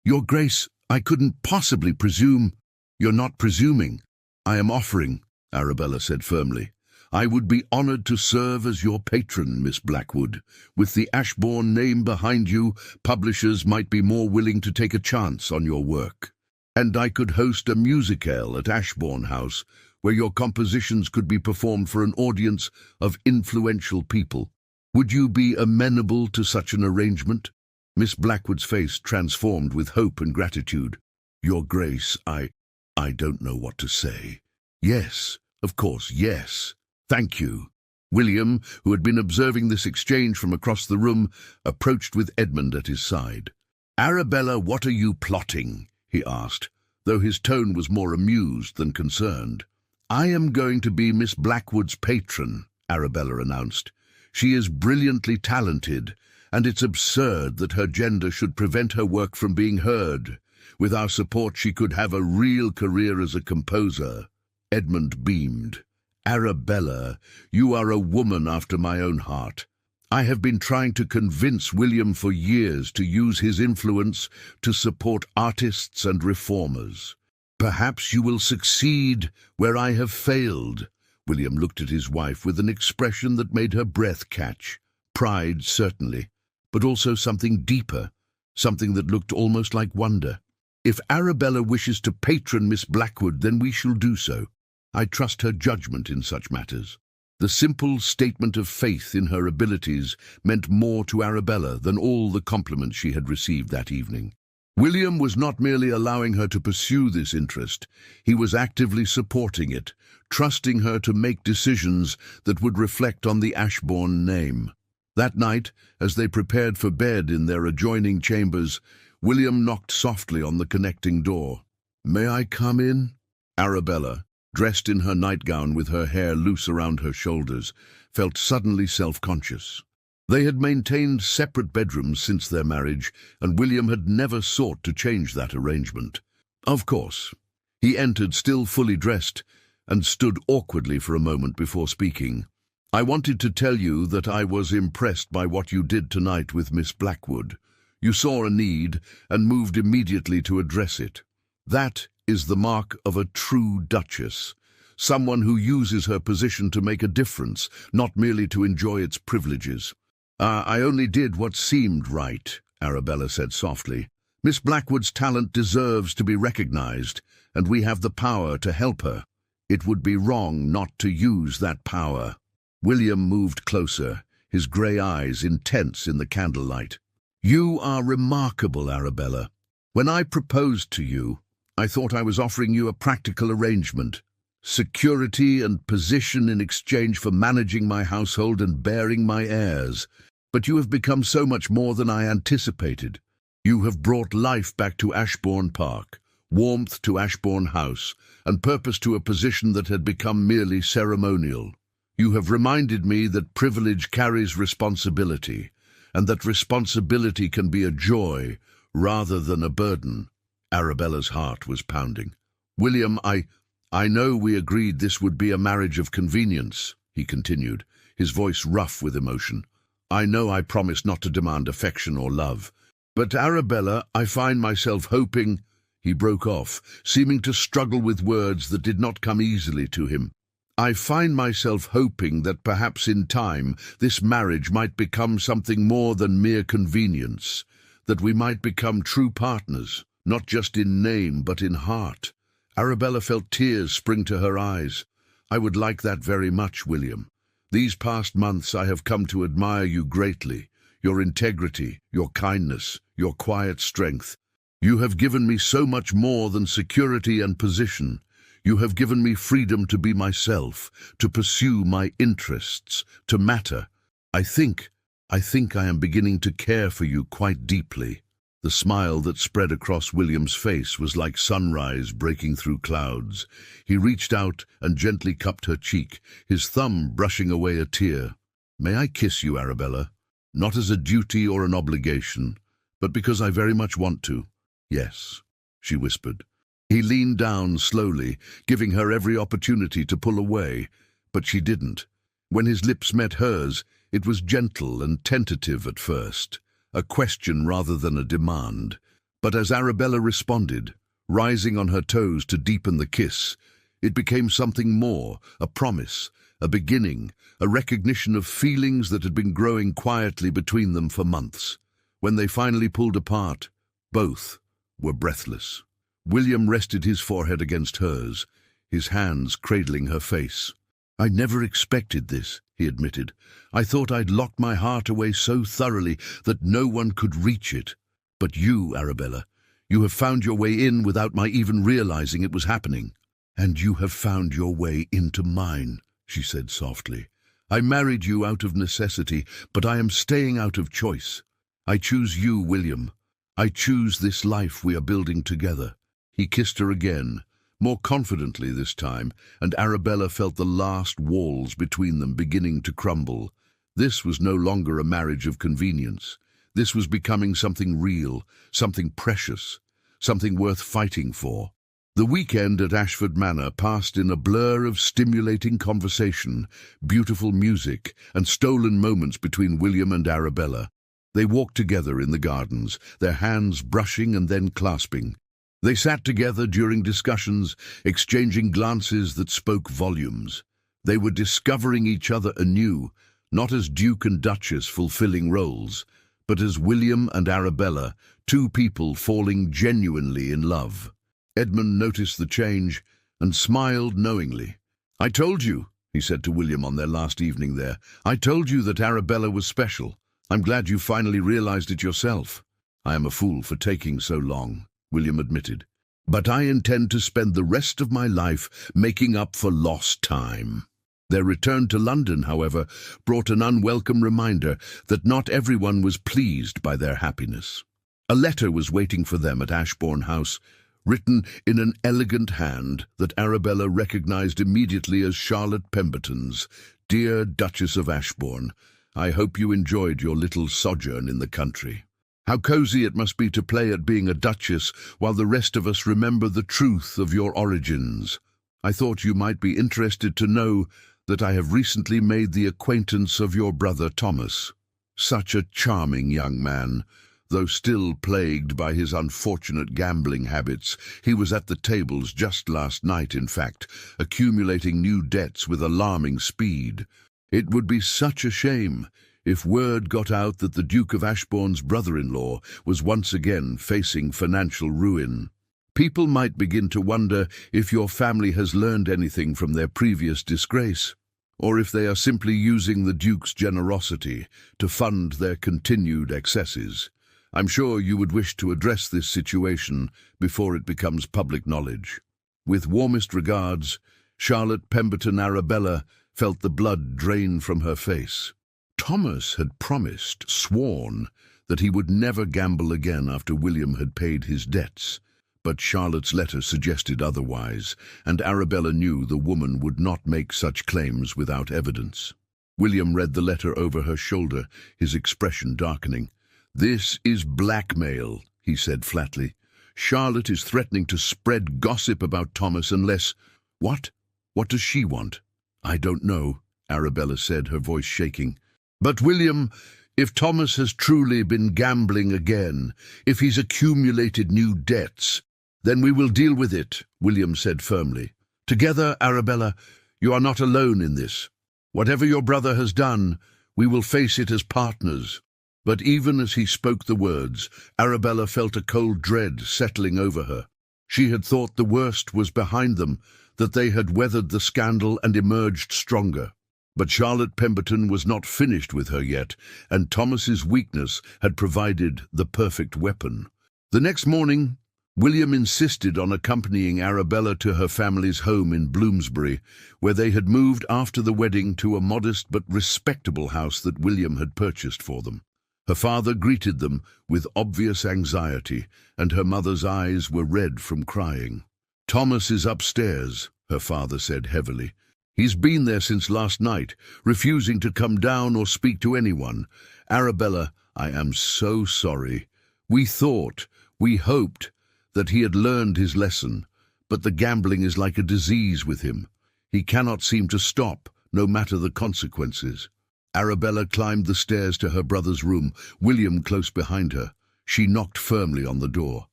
Your Grace, I couldn't possibly presume." "You're not presuming. I am offering," Arabella said firmly. "I would be honored to serve as your patron, Miss Blackwood. With the Ashbourne name behind you, publishers might be more willing to take a chance on your work. And I could host a musicale at Ashbourne House, where your compositions could be performed for an audience of influential people. Would you be amenable to such an arrangement?" Miss Blackwood's face transformed with hope and gratitude. "Your Grace, I don't know what to say. Yes, of course, yes. Thank you." William, who had been observing this exchange from across the room, approached with Edmund at his side. "Arabella, what are you plotting?" he asked, though his tone was more amused than concerned. "I am going to be Miss Blackwood's patron," Arabella announced. "She is brilliantly talented, and it's absurd that her gender should prevent her work from being heard. With our support, she could have a real career as a composer." Edmund beamed. "Arabella, you are a woman after my own heart. I have been trying to convince William for years to use his influence to support artists and reformers. Perhaps you will succeed where I have failed." William looked at his wife with an expression that made her breath catch. Pride, certainly, but also something deeper, something that looked almost like wonder. If Arabella wishes to patron Miss Blackwood, then we shall do so. I trust her judgment in such matters. The simple statement of faith in her abilities meant more to Arabella than all the compliments she had received that evening. William was not merely allowing her to pursue this interest, he was actively supporting it, trusting her to make decisions that would reflect on the Ashbourne name. That night, as they prepared for bed in their adjoining chambers, William knocked softly on the connecting door. "May I come in?" Arabella, dressed in her nightgown with her hair loose around her shoulders, felt suddenly self-conscious. They had maintained separate bedrooms since their marriage, and William had never sought to change that arrangement. Of course. He entered still fully dressed and stood awkwardly for a moment before speaking. "I wanted to tell you that I was impressed by what you did tonight with Miss Blackwood. You saw a need and moved immediately to address it. That is the mark of a true duchess, someone who uses her position to make a difference, not merely to enjoy its privileges." "I only did what seemed right," Arabella said softly. "Miss Blackwood's talent deserves to be recognized, and we have the power to help her. It would be wrong not to use that power." William moved closer, his grey eyes intense in the candlelight. "You are remarkable, Arabella. When I proposed to you, I thought I was offering you a practical arrangement. Security and position in exchange for managing my household and bearing my heirs. But you have become so much more than I anticipated. You have brought life back to Ashbourne Park, warmth to Ashbourne House, and purpose to a position that had become merely ceremonial. You have reminded me that privilege carries responsibility, and that responsibility can be a joy rather than a burden." Arabella's heart was pounding. "William, I know we agreed this would be a marriage of convenience," he continued, his voice rough with emotion. "I know I promised not to demand affection or love. But Arabella, I find myself hoping—" He broke off, seeming to struggle with words that did not come easily to him. "I find myself hoping that perhaps in time this marriage might become something more than mere convenience, that we might become true partners, not just in name but in heart." Arabella felt tears spring to her eyes. "I would like that very much, William. These past months I have come to admire you greatly, your integrity, your kindness, your quiet strength. You have given me so much more than security and position. You have given me freedom to be myself, to pursue my interests, to matter. I think I am beginning to care for you quite deeply." The smile that spread across William's face was like sunrise breaking through clouds. He reached out and gently cupped her cheek, his thumb brushing away a tear. "May I kiss you, Arabella? Not as a duty or an obligation, but because I very much want to." "Yes," she whispered. He leaned down slowly, giving her every opportunity to pull away, but she didn't. When his lips met hers, it was gentle and tentative at first, a question rather than a demand. But as Arabella responded, rising on her toes to deepen the kiss, it became something more, a promise, a beginning, a recognition of feelings that had been growing quietly between them for months. When they finally pulled apart, both were breathless. William rested his forehead against hers, his hands cradling her face. "I never expected this," he admitted. "I thought I'd locked my heart away so thoroughly that no one could reach it. But you, Arabella, you have found your way in without my even realizing it was happening." "And you have found your way into mine," she said softly. "I married you out of necessity, but I am staying out of choice. I choose you, William. I choose this life we are building together." He kissed her again, more confidently this time, and Arabella felt the last walls between them beginning to crumble. This was no longer a marriage of convenience. This was becoming something real, something precious, something worth fighting for. The weekend at Ashford Manor passed in a blur of stimulating conversation, beautiful music, and stolen moments between William and Arabella. They walked together in the gardens, their hands brushing and then clasping. They sat together during discussions, exchanging glances that spoke volumes. They were discovering each other anew, not as Duke and Duchess fulfilling roles, but as William and Arabella, two people falling genuinely in love. Edmund noticed the change and smiled knowingly. "I told you," he said to William on their last evening there. "I told you that Arabella was special. I'm glad you finally realized it yourself." "I am a fool for taking so long," William admitted. "But I intend to spend the rest of my life making up for lost time." Their return to London, however, brought an unwelcome reminder that not everyone was pleased by their happiness. A letter was waiting for them at Ashbourne House, written in an elegant hand that Arabella recognized immediately as Charlotte Pemberton's. "Dear Duchess of Ashbourne, I hope you enjoyed your little sojourn in the country. How cozy it must be to play at being a duchess while the rest of us remember the truth of your origins. I thought you might be interested to know that I have recently made the acquaintance of your brother Thomas. Such a charming young man. Though still plagued by his unfortunate gambling habits, he was at the tables just last night, in fact, accumulating new debts with alarming speed. It would be such a shame if word got out that the Duke of Ashbourne's brother-in-law was once again facing financial ruin. People might begin to wonder if your family has learned anything from their previous disgrace, or if they are simply using the Duke's generosity to fund their continued excesses. I'm sure you would wish to address this situation before it becomes public knowledge. With warmest regards, Charlotte Pemberton. Arabella felt the blood drain from her face. Thomas had promised, sworn, that he would never gamble again after William had paid his debts. But Charlotte's letter suggested otherwise, and Arabella knew the woman would not make such claims without evidence. William read the letter over her shoulder, his expression darkening. "This is blackmail," he said flatly. "Charlotte is threatening to spread gossip about Thomas unless—" "What? What does she want?" "I don't know," Arabella said, her voice shaking. "But William, if Thomas has truly been gambling again, if he's accumulated new debts, then we will deal with it," William said firmly. "Together, Arabella, you are not alone in this. Whatever your brother has done, we will face it as partners." But even as he spoke the words, Arabella felt a cold dread settling over her. She had thought the worst was behind them, that they had weathered the scandal and emerged stronger. But Charlotte Pemberton was not finished with her yet, and Thomas's weakness had provided the perfect weapon. The next morning, William insisted on accompanying Arabella to her family's home in Bloomsbury, where they had moved after the wedding to a modest but respectable house that William had purchased for them. Her father greeted them with obvious anxiety, and her mother's eyes were red from crying. "Thomas is upstairs," her father said heavily. "He's been there since last night, refusing to come down or speak to anyone. Arabella, I am so sorry. We hoped that he had learned his lesson, but the gambling is like a disease with him. He cannot seem to stop, no matter the consequences." Arabella climbed the stairs to her brother's room, William close behind her. She knocked firmly on the door.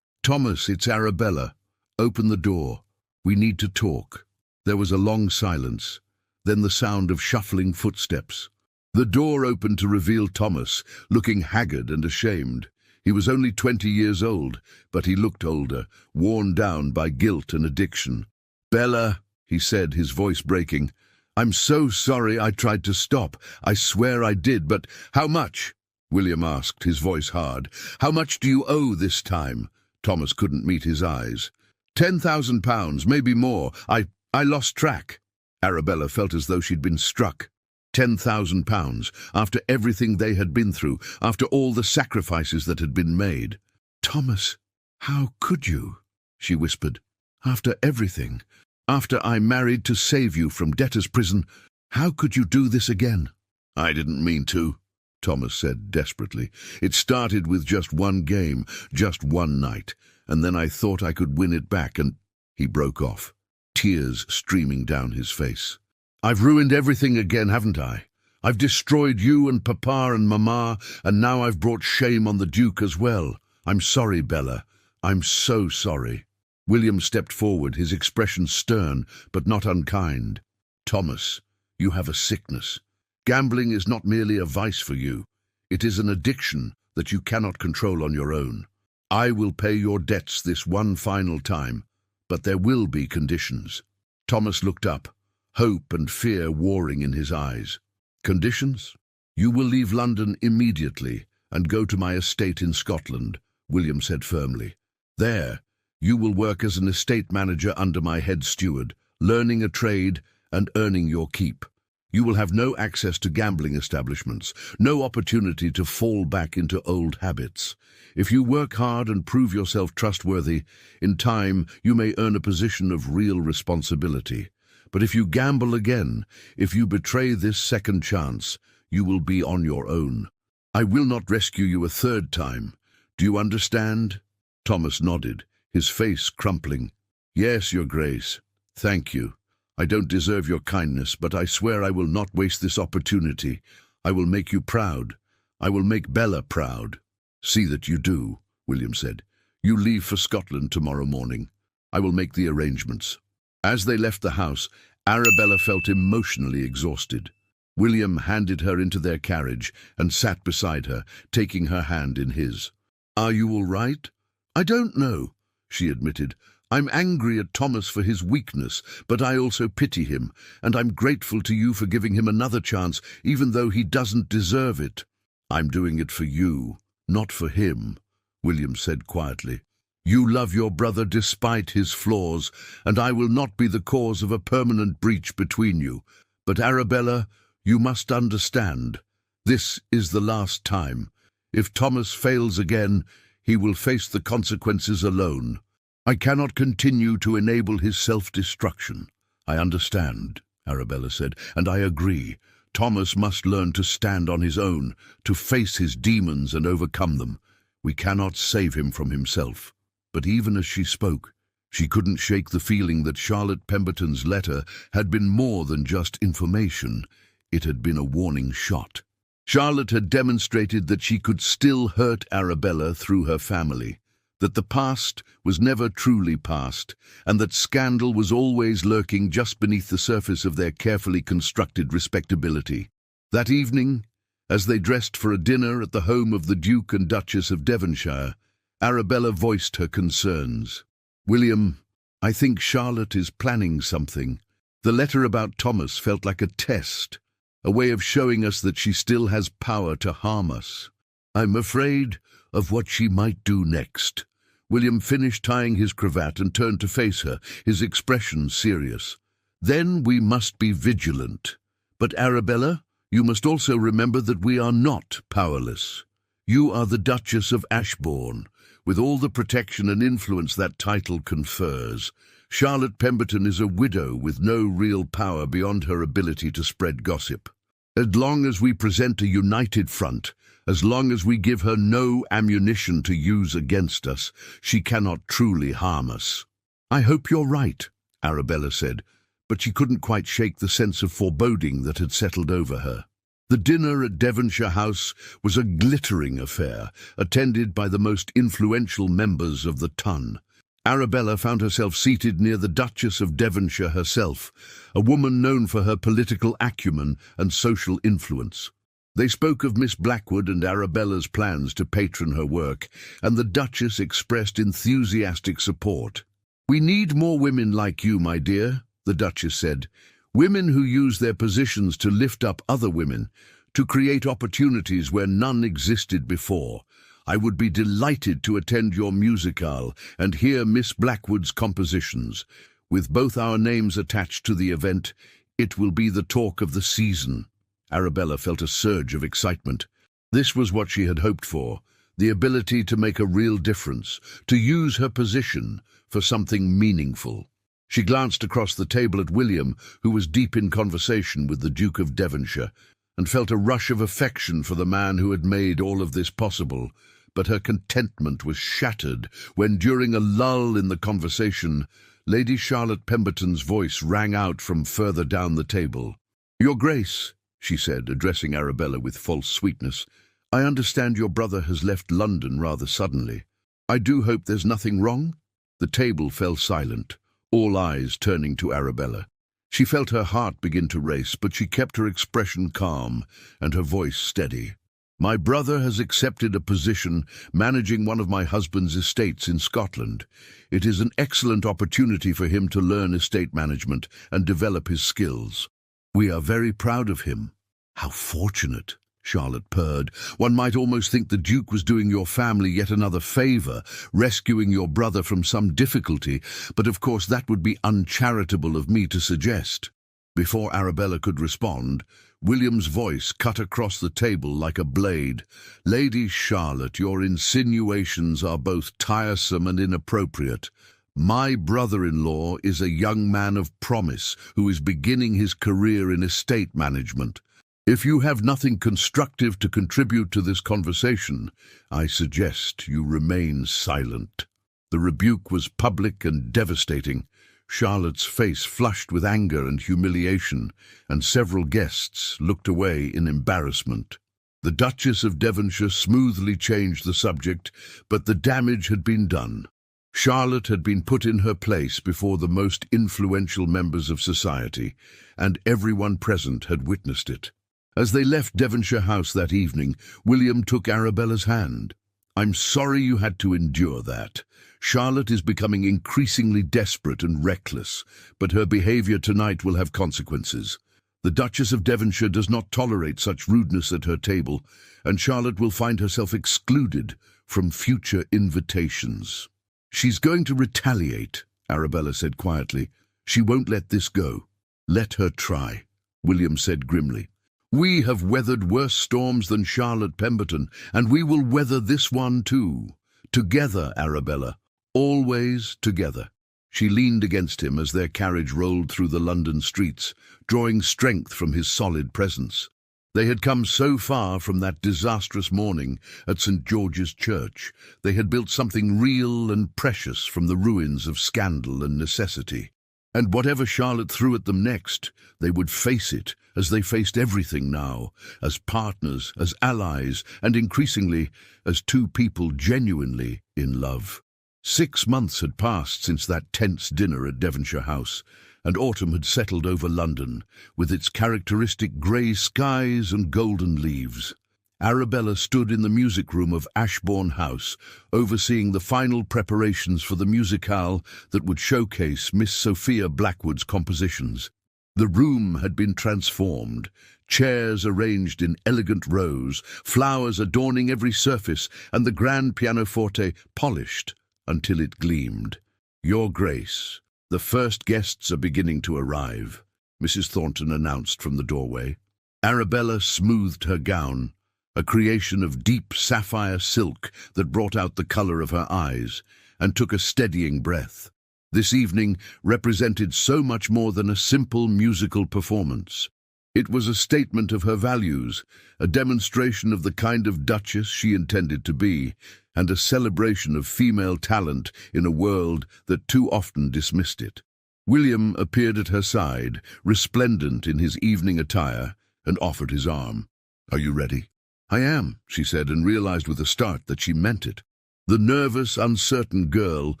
"Thomas, it's Arabella. Open the door. We need to talk." There was a long silence, then the sound of shuffling footsteps. The door opened to reveal Thomas, looking haggard and ashamed. He was only 20 years old, but he looked older, worn down by guilt and addiction. "Bella," he said, his voice breaking, "I'm so sorry I tried to stop. I swear I did, but how much?" William asked, his voice hard. "How much do you owe this time?" Thomas couldn't meet his eyes. £10,000, maybe more. I lost track." Arabella felt as though she'd been struck. £10,000, after everything they had been through, after all the sacrifices that had been made. "Thomas, how could you?" she whispered. "After everything, after I married to save you from debtor's prison, how could you do this again?" "I didn't mean to," Thomas said desperately. "It started with just one game, just one night, and then I thought I could win it back, and—" He broke off, tears streaming down his face. "I've ruined everything again, haven't I? I've destroyed you and Papa and Mama, and now I've brought shame on the Duke as well. I'm sorry, Bella. I'm so sorry." William stepped forward, his expression stern but not unkind. "Thomas, you have a sickness. Gambling is not merely a vice for you. It is an addiction that you cannot control on your own. I will pay your debts this one final time, but there will be conditions." Thomas looked up, hope and fear warring in his eyes. "Conditions? You will leave London immediately and go to my estate in Scotland," William said firmly. "There, you will work as an estate manager under my head steward, learning a trade and earning your keep. You will have no access to gambling establishments, no opportunity to fall back into old habits. If you work hard and prove yourself trustworthy, in time you may earn a position of real responsibility. But if you gamble again, if you betray this second chance, you will be on your own. I will not rescue you a third time. Do you understand?" Thomas nodded, his face crumpling. "Yes, Your Grace. Thank you. I don't deserve your kindness, but I swear I will not waste this opportunity. I will make you proud. I will make Bella proud." "See that you do," William said. "You leave for Scotland tomorrow morning. I will make the arrangements." As they left the house, Arabella felt emotionally exhausted. William handed her into their carriage and sat beside her, taking her hand in his. "Are you all right?" "I don't know," she admitted. "I'm angry at Thomas for his weakness, but I also pity him, and I'm grateful to you for giving him another chance, even though he doesn't deserve it." "I'm doing it for you, not for him," William said quietly. "You love your brother despite his flaws, and I will not be the cause of a permanent breach between you. But Arabella, you must understand, this is the last time. If Thomas fails again, he will face the consequences alone. I cannot continue to enable his self-destruction." "I understand," Arabella said, "and I agree. Thomas must learn to stand on his own, to face his demons and overcome them. We cannot save him from himself." But even as she spoke, she couldn't shake the feeling that Charlotte Pemberton's letter had been more than just information. It had been a warning shot. Charlotte had demonstrated that she could still hurt Arabella through her family, that the past was never truly past, and that scandal was always lurking just beneath the surface of their carefully constructed respectability. That evening, as they dressed for a dinner at the home of the Duke and Duchess of Devonshire, Arabella voiced her concerns. "William, I think Charlotte is planning something. The letter about Thomas felt like a test, a way of showing us that she still has power to harm us. I'm afraid of what she might do next." William finished tying his cravat and turned to face her, his expression serious. "Then we must be vigilant. But Arabella, you must also remember that we are not powerless. You are the Duchess of Ashbourne, with all the protection and influence that title confers. Charlotte Pemberton is a widow with no real power beyond her ability to spread gossip. As long as we present a united front, as long as we give her no ammunition to use against us, she cannot truly harm us." "I hope you're right," Arabella said, but she couldn't quite shake the sense of foreboding that had settled over her. The dinner at Devonshire House was a glittering affair, attended by the most influential members of the ton. Arabella found herself seated near the Duchess of Devonshire herself, a woman known for her political acumen and social influence. They spoke of Miss Blackwood and Arabella's plans to patron her work, and the Duchess expressed enthusiastic support. "We need more women like you, my dear," the Duchess said. "Women who use their positions to lift up other women, to create opportunities where none existed before. I would be delighted to attend your musicale and hear Miss Blackwood's compositions. With both our names attached to the event, it will be the talk of the season." Arabella felt a surge of excitement. This was what she had hoped for, the ability to make a real difference, to use her position for something meaningful. She glanced across the table at William, who was deep in conversation with the Duke of Devonshire, and felt a rush of affection for the man who had made all of this possible. But her contentment was shattered when, during a lull in the conversation, Lady Charlotte Pemberton's voice rang out from further down the table. "Your Grace," she said, addressing Arabella with false sweetness, "I understand your brother has left London rather suddenly. I do hope there's nothing wrong?" The table fell silent, all eyes turning to Arabella. She felt her heart begin to race, but she kept her expression calm and her voice steady. My brother has accepted a position managing one of my husband's estates in Scotland. It is an excellent opportunity for him to learn estate management and develop his skills. We are very proud of him." "How fortunate," Charlotte purred. "One might almost think the Duke was doing your family yet another favour, rescuing your brother from some difficulty, but of course that would be uncharitable of me to suggest." Before Arabella could respond, William's voice cut across the table like a blade. "Lady Charlotte, your insinuations are both tiresome and inappropriate. My brother-in-law is a young man of promise who is beginning his career in estate management. If you have nothing constructive to contribute to this conversation, I suggest you remain silent." The rebuke was public and devastating. Charlotte's face flushed with anger and humiliation, and several guests looked away in embarrassment. The Duchess of Devonshire smoothly changed the subject, but the damage had been done. Charlotte had been put in her place before the most influential members of society, and everyone present had witnessed it. As they left Devonshire House that evening, William took Arabella's hand. "I'm sorry you had to endure that. Charlotte is becoming increasingly desperate and reckless, but her behaviour tonight will have consequences. The Duchess of Devonshire does not tolerate such rudeness at her table, and Charlotte will find herself excluded from future invitations." "She's going to retaliate," Arabella said quietly. "She won't let this go." "Let her try," William said grimly. "We have weathered worse storms than Charlotte Pemberton, and we will weather this one too. Together, Arabella, always together." She leaned against him as their carriage rolled through the London streets, drawing strength from his solid presence. They had come so far from that disastrous morning at St. George's Church. They had built something real and precious from the ruins of scandal and necessity. And whatever Charlotte threw at them next, they would face it as they faced everything now, as partners, as allies, and increasingly as two people genuinely in love. 6 months had passed since that tense dinner at Devonshire House, and autumn had settled over London, with its characteristic grey skies and golden leaves. Arabella stood in the music room of Ashbourne House, overseeing the final preparations for the musicale that would showcase Miss Sophia Blackwood's compositions. The room had been transformed, chairs arranged in elegant rows, flowers adorning every surface, and the grand pianoforte polished until it gleamed. "Your Grace, the first guests are beginning to arrive," Mrs. Thornton announced from the doorway. Arabella smoothed her gown, a creation of deep sapphire silk that brought out the colour of her eyes, and took a steadying breath. This evening represented so much more than a simple musical performance. It was a statement of her values, a demonstration of the kind of duchess she intended to be, and a celebration of female talent in a world that too often dismissed it. William appeared at her side, resplendent in his evening attire, and offered his arm. "Are you ready?" "I am," she said, and realized with a start that she meant it. The nervous, uncertain girl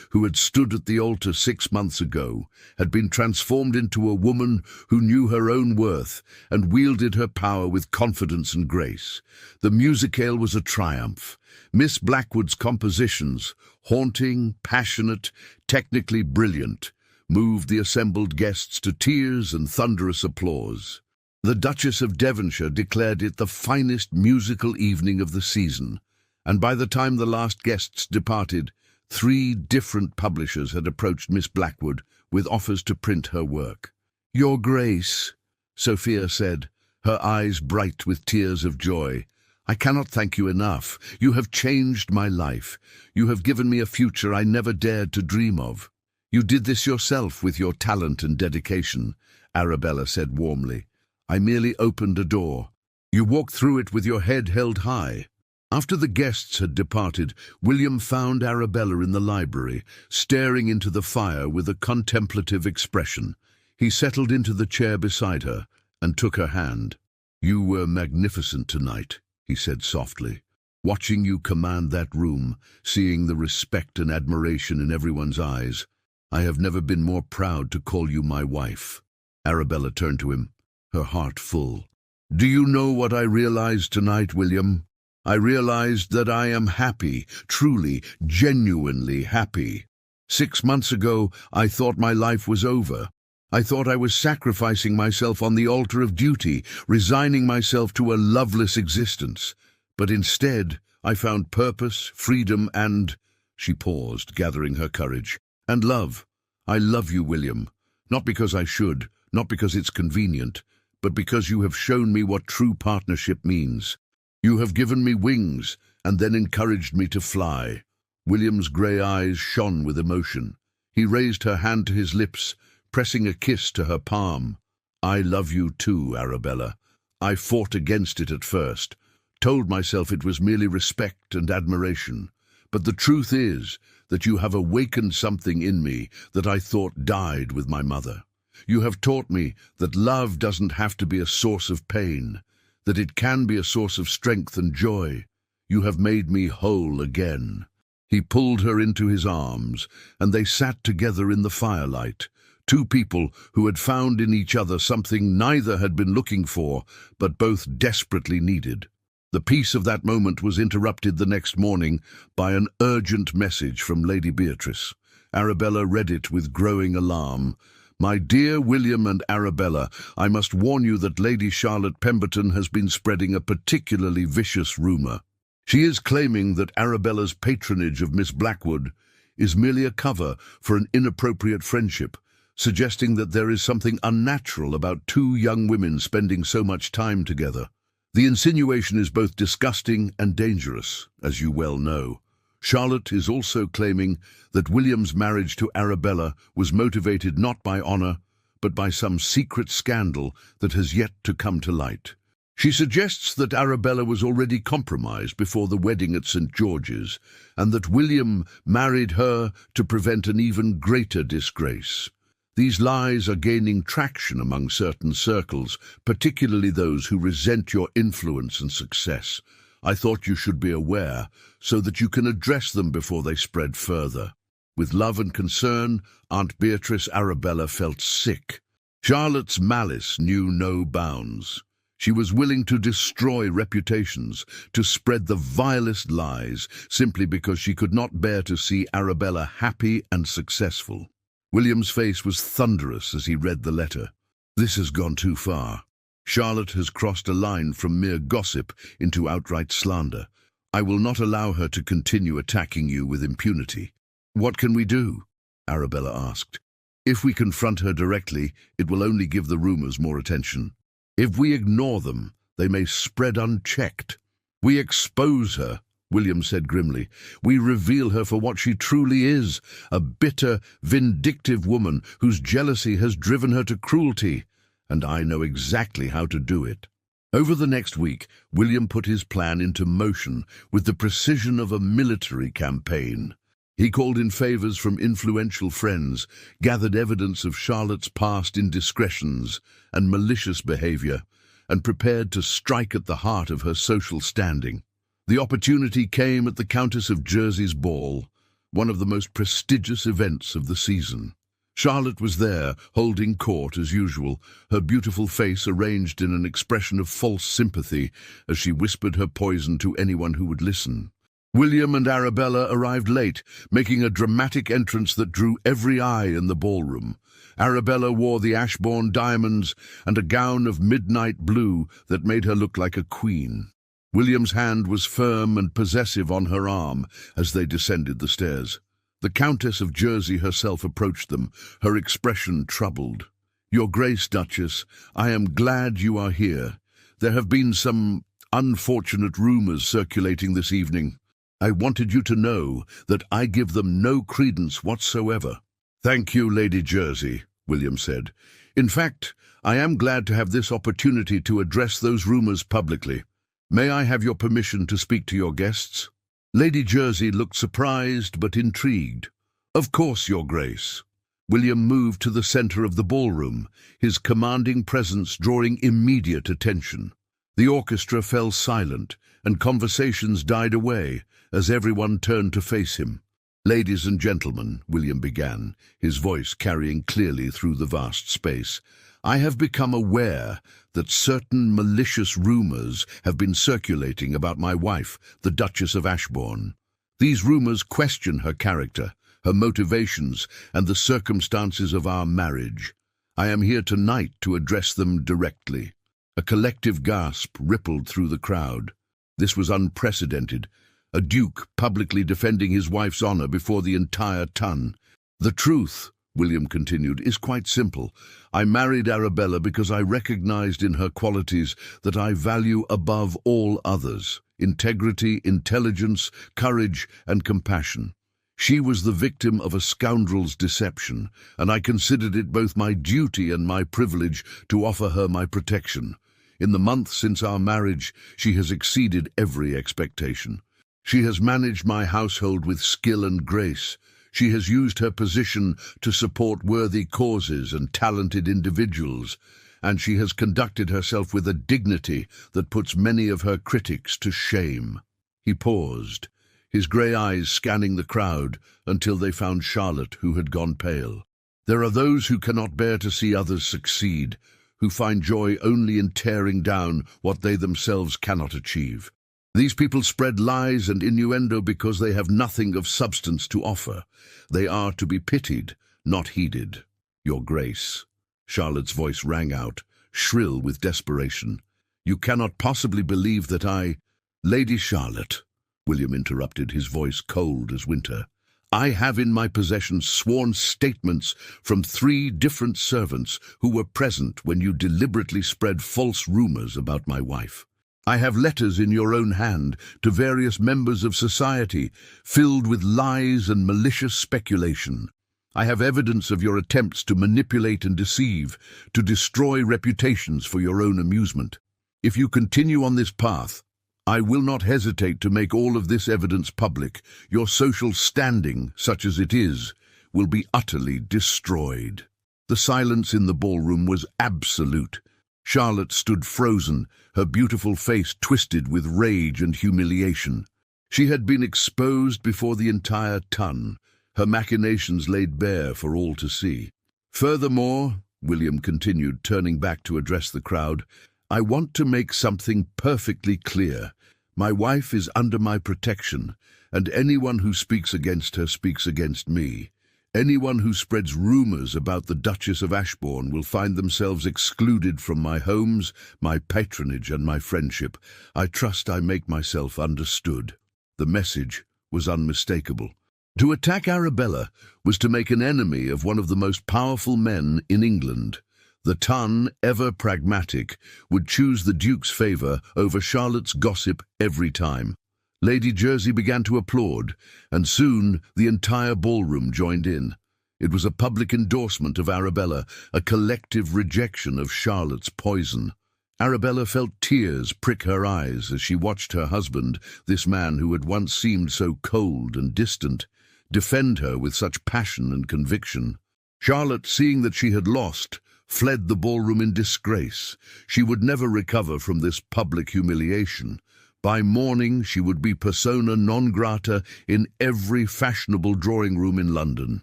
who had stood at the altar 6 months ago had been transformed into a woman who knew her own worth and wielded her power with confidence and grace. The musicale was a triumph. Miss Blackwood's compositions, haunting, passionate, technically brilliant, moved the assembled guests to tears and thunderous applause. The Duchess of Devonshire declared it the finest musical evening of the season, and by the time the last guests departed, 3 different publishers had approached Miss Blackwood with offers to print her work. "Your Grace," Sophia said, her eyes bright with tears of joy, "I cannot thank you enough. You have changed my life. You have given me a future I never dared to dream of." "You did this yourself with your talent and dedication," Arabella said warmly. "I merely opened a door. You walked through it with your head held high." After the guests had departed, William found Arabella in the library, staring into the fire with a contemplative expression. He settled into the chair beside her and took her hand. "You were magnificent tonight," he said softly. "Watching you command that room, seeing the respect and admiration in everyone's eyes, I have never been more proud to call you my wife." Arabella turned to him, her heart full. "Do you know what I realized tonight, William? I realized that I am happy, truly, genuinely happy. 6 months ago, I thought my life was over. I thought I was sacrificing myself on the altar of duty, resigning myself to a loveless existence. But instead, I found purpose, freedom, and— She paused, gathering her courage. And love. I love you, William. Not because I should, not because it's convenient, but because you have shown me what true partnership means. You have given me wings, and then encouraged me to fly. William's grey eyes shone with emotion. He raised her hand to his lips, pressing a kiss to her palm. I love you too, Arabella. I fought against it at first, told myself it was merely respect and admiration. But the truth is that you have awakened something in me that I thought died with my mother. You have taught me that love doesn't have to be a source of pain, that it can be a source of strength and joy. You have made me whole again. He pulled her into his arms, and they sat together in the firelight, two people who had found in each other something neither had been looking for, but both desperately needed. The peace of that moment was interrupted the next morning by an urgent message from Lady Beatrice. Arabella read it with growing alarm. My dear William and Arabella, I must warn you that Lady Charlotte Pemberton has been spreading a particularly vicious rumour. She is claiming that Arabella's patronage of Miss Blackwood is merely a cover for an inappropriate friendship, suggesting that there is something unnatural about two young women spending so much time together. The insinuation is both disgusting and dangerous, as you well know. Charlotte is also claiming that William's marriage to Arabella was motivated not by honour, but by some secret scandal that has yet to come to light. She suggests that Arabella was already compromised before the wedding at St. George's, and that William married her to prevent an even greater disgrace. These lies are gaining traction among certain circles, particularly those who resent your influence and success. I thought you should be aware, so that you can address them before they spread further. With love and concern, Aunt Beatrice Arabella felt sick. Charlotte's malice knew no bounds. She was willing to destroy reputations, to spread the vilest lies, simply because she could not bear to see Arabella happy and successful. William's face was thunderous as he read the letter. This has gone too far. Charlotte has crossed a line from mere gossip into outright slander. I will not allow her to continue attacking you with impunity. What can we do? Arabella asked. If we confront her directly, it will only give the rumors more attention. If we ignore them, they may spread unchecked. We expose her, William said grimly. We reveal her for what she truly is, a bitter, vindictive woman whose jealousy has driven her to cruelty. And I know exactly how to do it. Over the next week, William put his plan into motion with the precision of a military campaign. He called in favors from influential friends, gathered evidence of Charlotte's past indiscretions and malicious behavior, and prepared to strike at the heart of her social standing. The opportunity came at the Countess of Jersey's ball, one of the most prestigious events of the season. Charlotte was there, holding court as usual, her beautiful face arranged in an expression of false sympathy as she whispered her poison to anyone who would listen. William and Arabella arrived late, making a dramatic entrance that drew every eye in the ballroom. Arabella wore the Ashbourne diamonds and a gown of midnight blue that made her look like a queen. William's hand was firm and possessive on her arm as they descended the stairs. The Countess of Jersey herself approached them, her expression troubled. Your Grace, Duchess, I am glad you are here. There have been some unfortunate rumors circulating this evening. I wanted you to know that I give them no credence whatsoever. Thank you, Lady Jersey, William said. In fact, I am glad to have this opportunity to address those rumors publicly. May I have your permission to speak to your guests? Lady Jersey looked surprised but intrigued. Of course, Your Grace. William moved to the center of the ballroom, his commanding presence drawing immediate attention. The orchestra fell silent, and conversations died away as everyone turned to face him. Ladies and gentlemen, William began, his voice carrying clearly through the vast space, I have become aware that certain malicious rumors have been circulating about my wife, the Duchess of Ashbourne. These rumors question her character, her motivations, and the circumstances of our marriage. I am here tonight to address them directly." A collective gasp rippled through the crowd. This was unprecedented. A duke publicly defending his wife's honor before the entire ton. "The truth," William continued, "is quite simple. I married Arabella because I recognized in her qualities that I value above all others: integrity, intelligence, courage, and compassion. She was the victim of a scoundrel's deception, and I considered it both my duty and my privilege to offer her my protection. In the months since our marriage, she has exceeded every expectation. She has managed my household with skill and grace. She has used her position to support worthy causes and talented individuals, and she has conducted herself with a dignity that puts many of her critics to shame." He paused, his grey eyes scanning the crowd until they found Charlotte, who had gone pale. "There are those who cannot bear to see others succeed, who find joy only in tearing down what they themselves cannot achieve. These people spread lies and innuendo because they have nothing of substance to offer. They are to be pitied, not heeded." "Your Grace," Charlotte's voice rang out, shrill with desperation. "You cannot possibly believe that I—" "Lady Charlotte," William interrupted, his voice cold as winter, "I have in my possession sworn statements from 3 different servants who were present when you deliberately spread false rumors about my wife. I have letters in your own hand to various members of society, filled with lies and malicious speculation. I have evidence of your attempts to manipulate and deceive, to destroy reputations for your own amusement. If you continue on this path, I will not hesitate to make all of this evidence public. Your social standing, such as it is, will be utterly destroyed." The silence in the ballroom was absolute. Charlotte stood frozen, her beautiful face twisted with rage and humiliation. She had been exposed before the entire ton, her machinations laid bare for all to see. "Furthermore," William continued, turning back to address the crowd, "I want to make something perfectly clear. My wife is under my protection, and anyone who speaks against her speaks against me. Anyone who spreads rumors about the Duchess of Ashbourne will find themselves excluded from my homes, my patronage, and my friendship. I trust I make myself understood." The message was unmistakable. To attack Arabella was to make an enemy of one of the most powerful men in England. The ton, ever pragmatic, would choose the Duke's favour over Charlotte's gossip every time. Lady Jersey began to applaud, and soon the entire ballroom joined in. It was a public endorsement of Arabella, a collective rejection of Charlotte's poison. Arabella felt tears prick her eyes as she watched her husband, this man who had once seemed so cold and distant, defend her with such passion and conviction. Charlotte, seeing that she had lost, fled the ballroom in disgrace. She would never recover from this public humiliation. By morning, she would be persona non grata in every fashionable drawing room in London.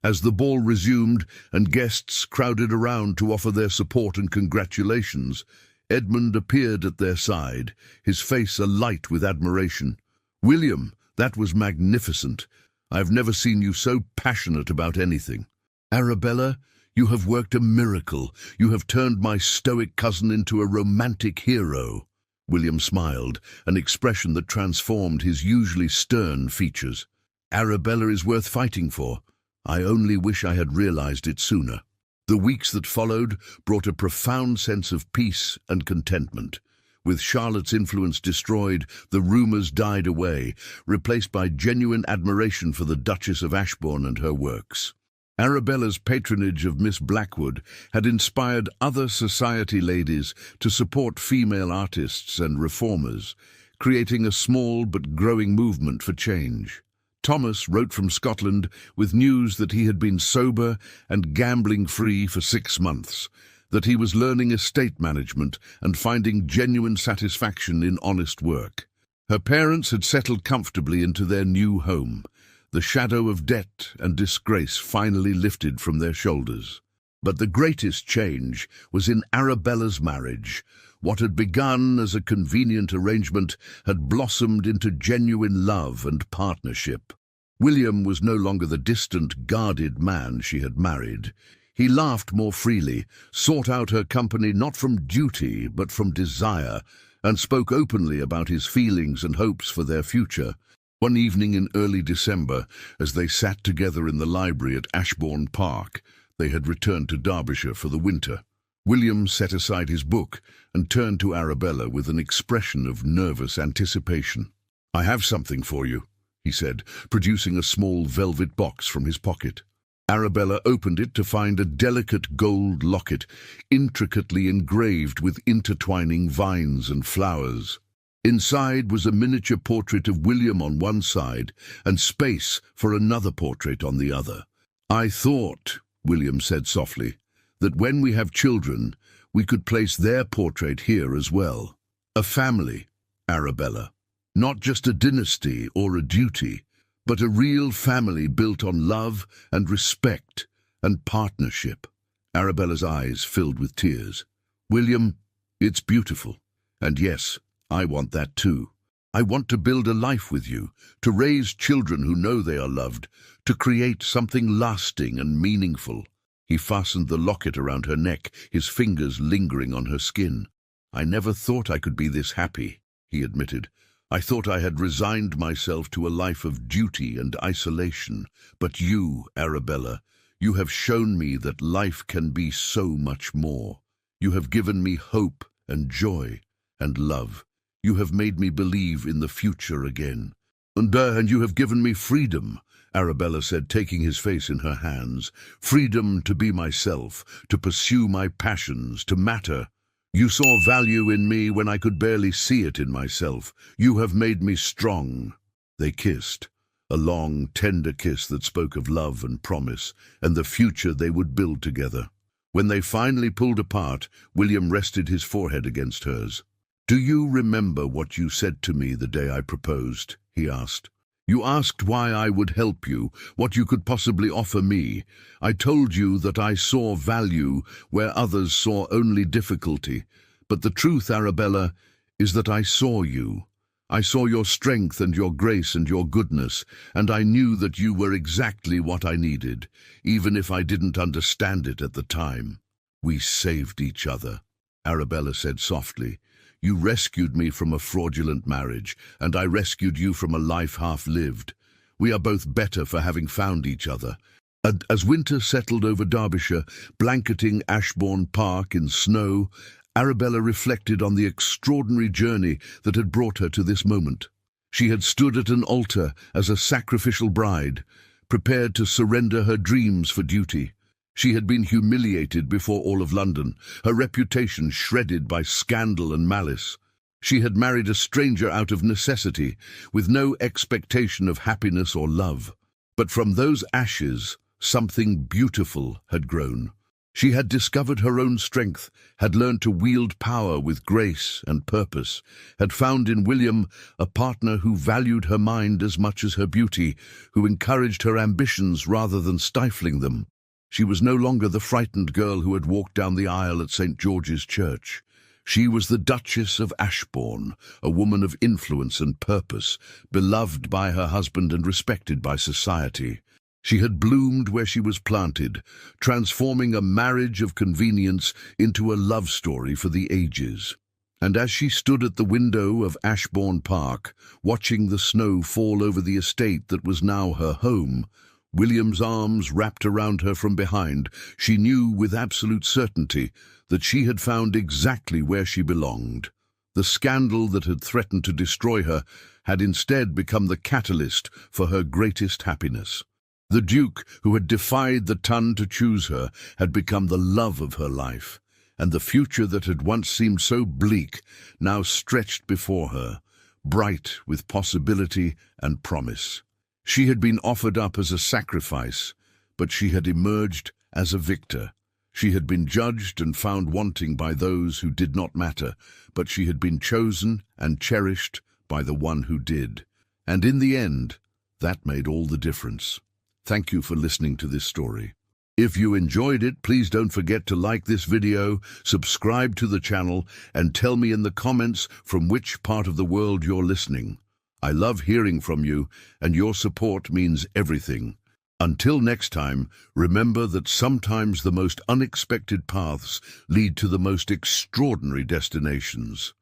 As the ball resumed and guests crowded around to offer their support and congratulations, Edmund appeared at their side, his face alight with admiration. "William, that was magnificent. I have never seen you so passionate about anything. Arabella, you have worked a miracle. You have turned my stoic cousin into a romantic hero." William smiled, an expression that transformed his usually stern features. "Arabella is worth fighting for. I only wish I had realized it sooner." The weeks that followed brought a profound sense of peace and contentment. With Charlotte's influence destroyed, the rumors died away, replaced by genuine admiration for the Duchess of Ashbourne and her works. Arabella's patronage of Miss Blackwood had inspired other society ladies to support female artists and reformers, creating a small but growing movement for change. Thomas wrote from Scotland with news that he had been sober and gambling-free for 6 months, that he was learning estate management and finding genuine satisfaction in honest work. Her parents had settled comfortably into their new home, the shadow of debt and disgrace finally lifted from their shoulders. But the greatest change was in Arabella's marriage. What had begun as a convenient arrangement had blossomed into genuine love and partnership. William was no longer the distant, guarded man she had married. He laughed more freely, sought out her company not from duty but from desire, and spoke openly about his feelings and hopes for their future. One evening in early December, as they sat together in the library at Ashbourne Park, they had returned to Derbyshire for the winter. William set aside his book and turned to Arabella with an expression of nervous anticipation. "I have something for you," he said, producing a small velvet box from his pocket. Arabella opened it to find a delicate gold locket, intricately engraved with intertwining vines and flowers. Inside was a miniature portrait of William on one side and space for another portrait on the other. "I thought," William said softly, "that when we have children, we could place their portrait here as well. A family, Arabella. Not just a dynasty or a duty, but a real family built on love and respect and partnership." Arabella's eyes filled with tears. "William, it's beautiful. And yes, I want that too. I want to build a life with you, to raise children who know they are loved, to create something lasting and meaningful." He fastened the locket around her neck, his fingers lingering on her skin. "I never thought I could be this happy," he admitted. "I thought I had resigned myself to a life of duty and isolation. But you, Arabella, you have shown me that life can be so much more. You have given me hope and joy and love. You have made me believe in the future again. And you have given me freedom," Arabella said, taking his face in her hands. "Freedom to be myself, to pursue my passions, to matter. You saw value in me when I could barely see it in myself. You have made me strong." They kissed, a long, tender kiss that spoke of love and promise, and the future they would build together. When they finally pulled apart, William rested his forehead against hers. "Do you remember what you said to me the day I proposed?" he asked. "You asked why I would help you, what you could possibly offer me. I told you that I saw value where others saw only difficulty. But the truth, Arabella, is that I saw you. I saw your strength and your grace and your goodness, and I knew that you were exactly what I needed, even if I didn't understand it at the time. We saved each other," Arabella said softly. "You rescued me from a fraudulent marriage, and I rescued you from a life half-lived. We are both better for having found each other." And as winter settled over Derbyshire, blanketing Ashbourne Park in snow, Arabella reflected on the extraordinary journey that had brought her to this moment. She had stood at an altar as a sacrificial bride, prepared to surrender her dreams for duty. She had been humiliated before all of London, her reputation shredded by scandal and malice. She had married a stranger out of necessity, with no expectation of happiness or love. But from those ashes, something beautiful had grown. She had discovered her own strength, had learned to wield power with grace and purpose, had found in William a partner who valued her mind as much as her beauty, who encouraged her ambitions rather than stifling them. She was no longer the frightened girl who had walked down the aisle at St. George's Church. She was the Duchess of Ashbourne, a woman of influence and purpose, beloved by her husband and respected by society. She had bloomed where she was planted, transforming a marriage of convenience into a love story for the ages. And as she stood at the window of Ashbourne Park, watching the snow fall over the estate that was now her home, William's arms wrapped around her from behind, she knew with absolute certainty that she had found exactly where she belonged. The scandal that had threatened to destroy her had instead become the catalyst for her greatest happiness. The Duke, who had defied the ton to choose her, had become the love of her life, and the future that had once seemed so bleak now stretched before her, bright with possibility and promise. She had been offered up as a sacrifice, but she had emerged as a victor. She had been judged and found wanting by those who did not matter, but she had been chosen and cherished by the one who did. And in the end, that made all the difference. Thank you for listening to this story. If you enjoyed it, please don't forget to like this video, subscribe to the channel, and tell me in the comments from which part of the world you're listening. I love hearing from you, and your support means everything. Until next time, remember that sometimes the most unexpected paths lead to the most extraordinary destinations.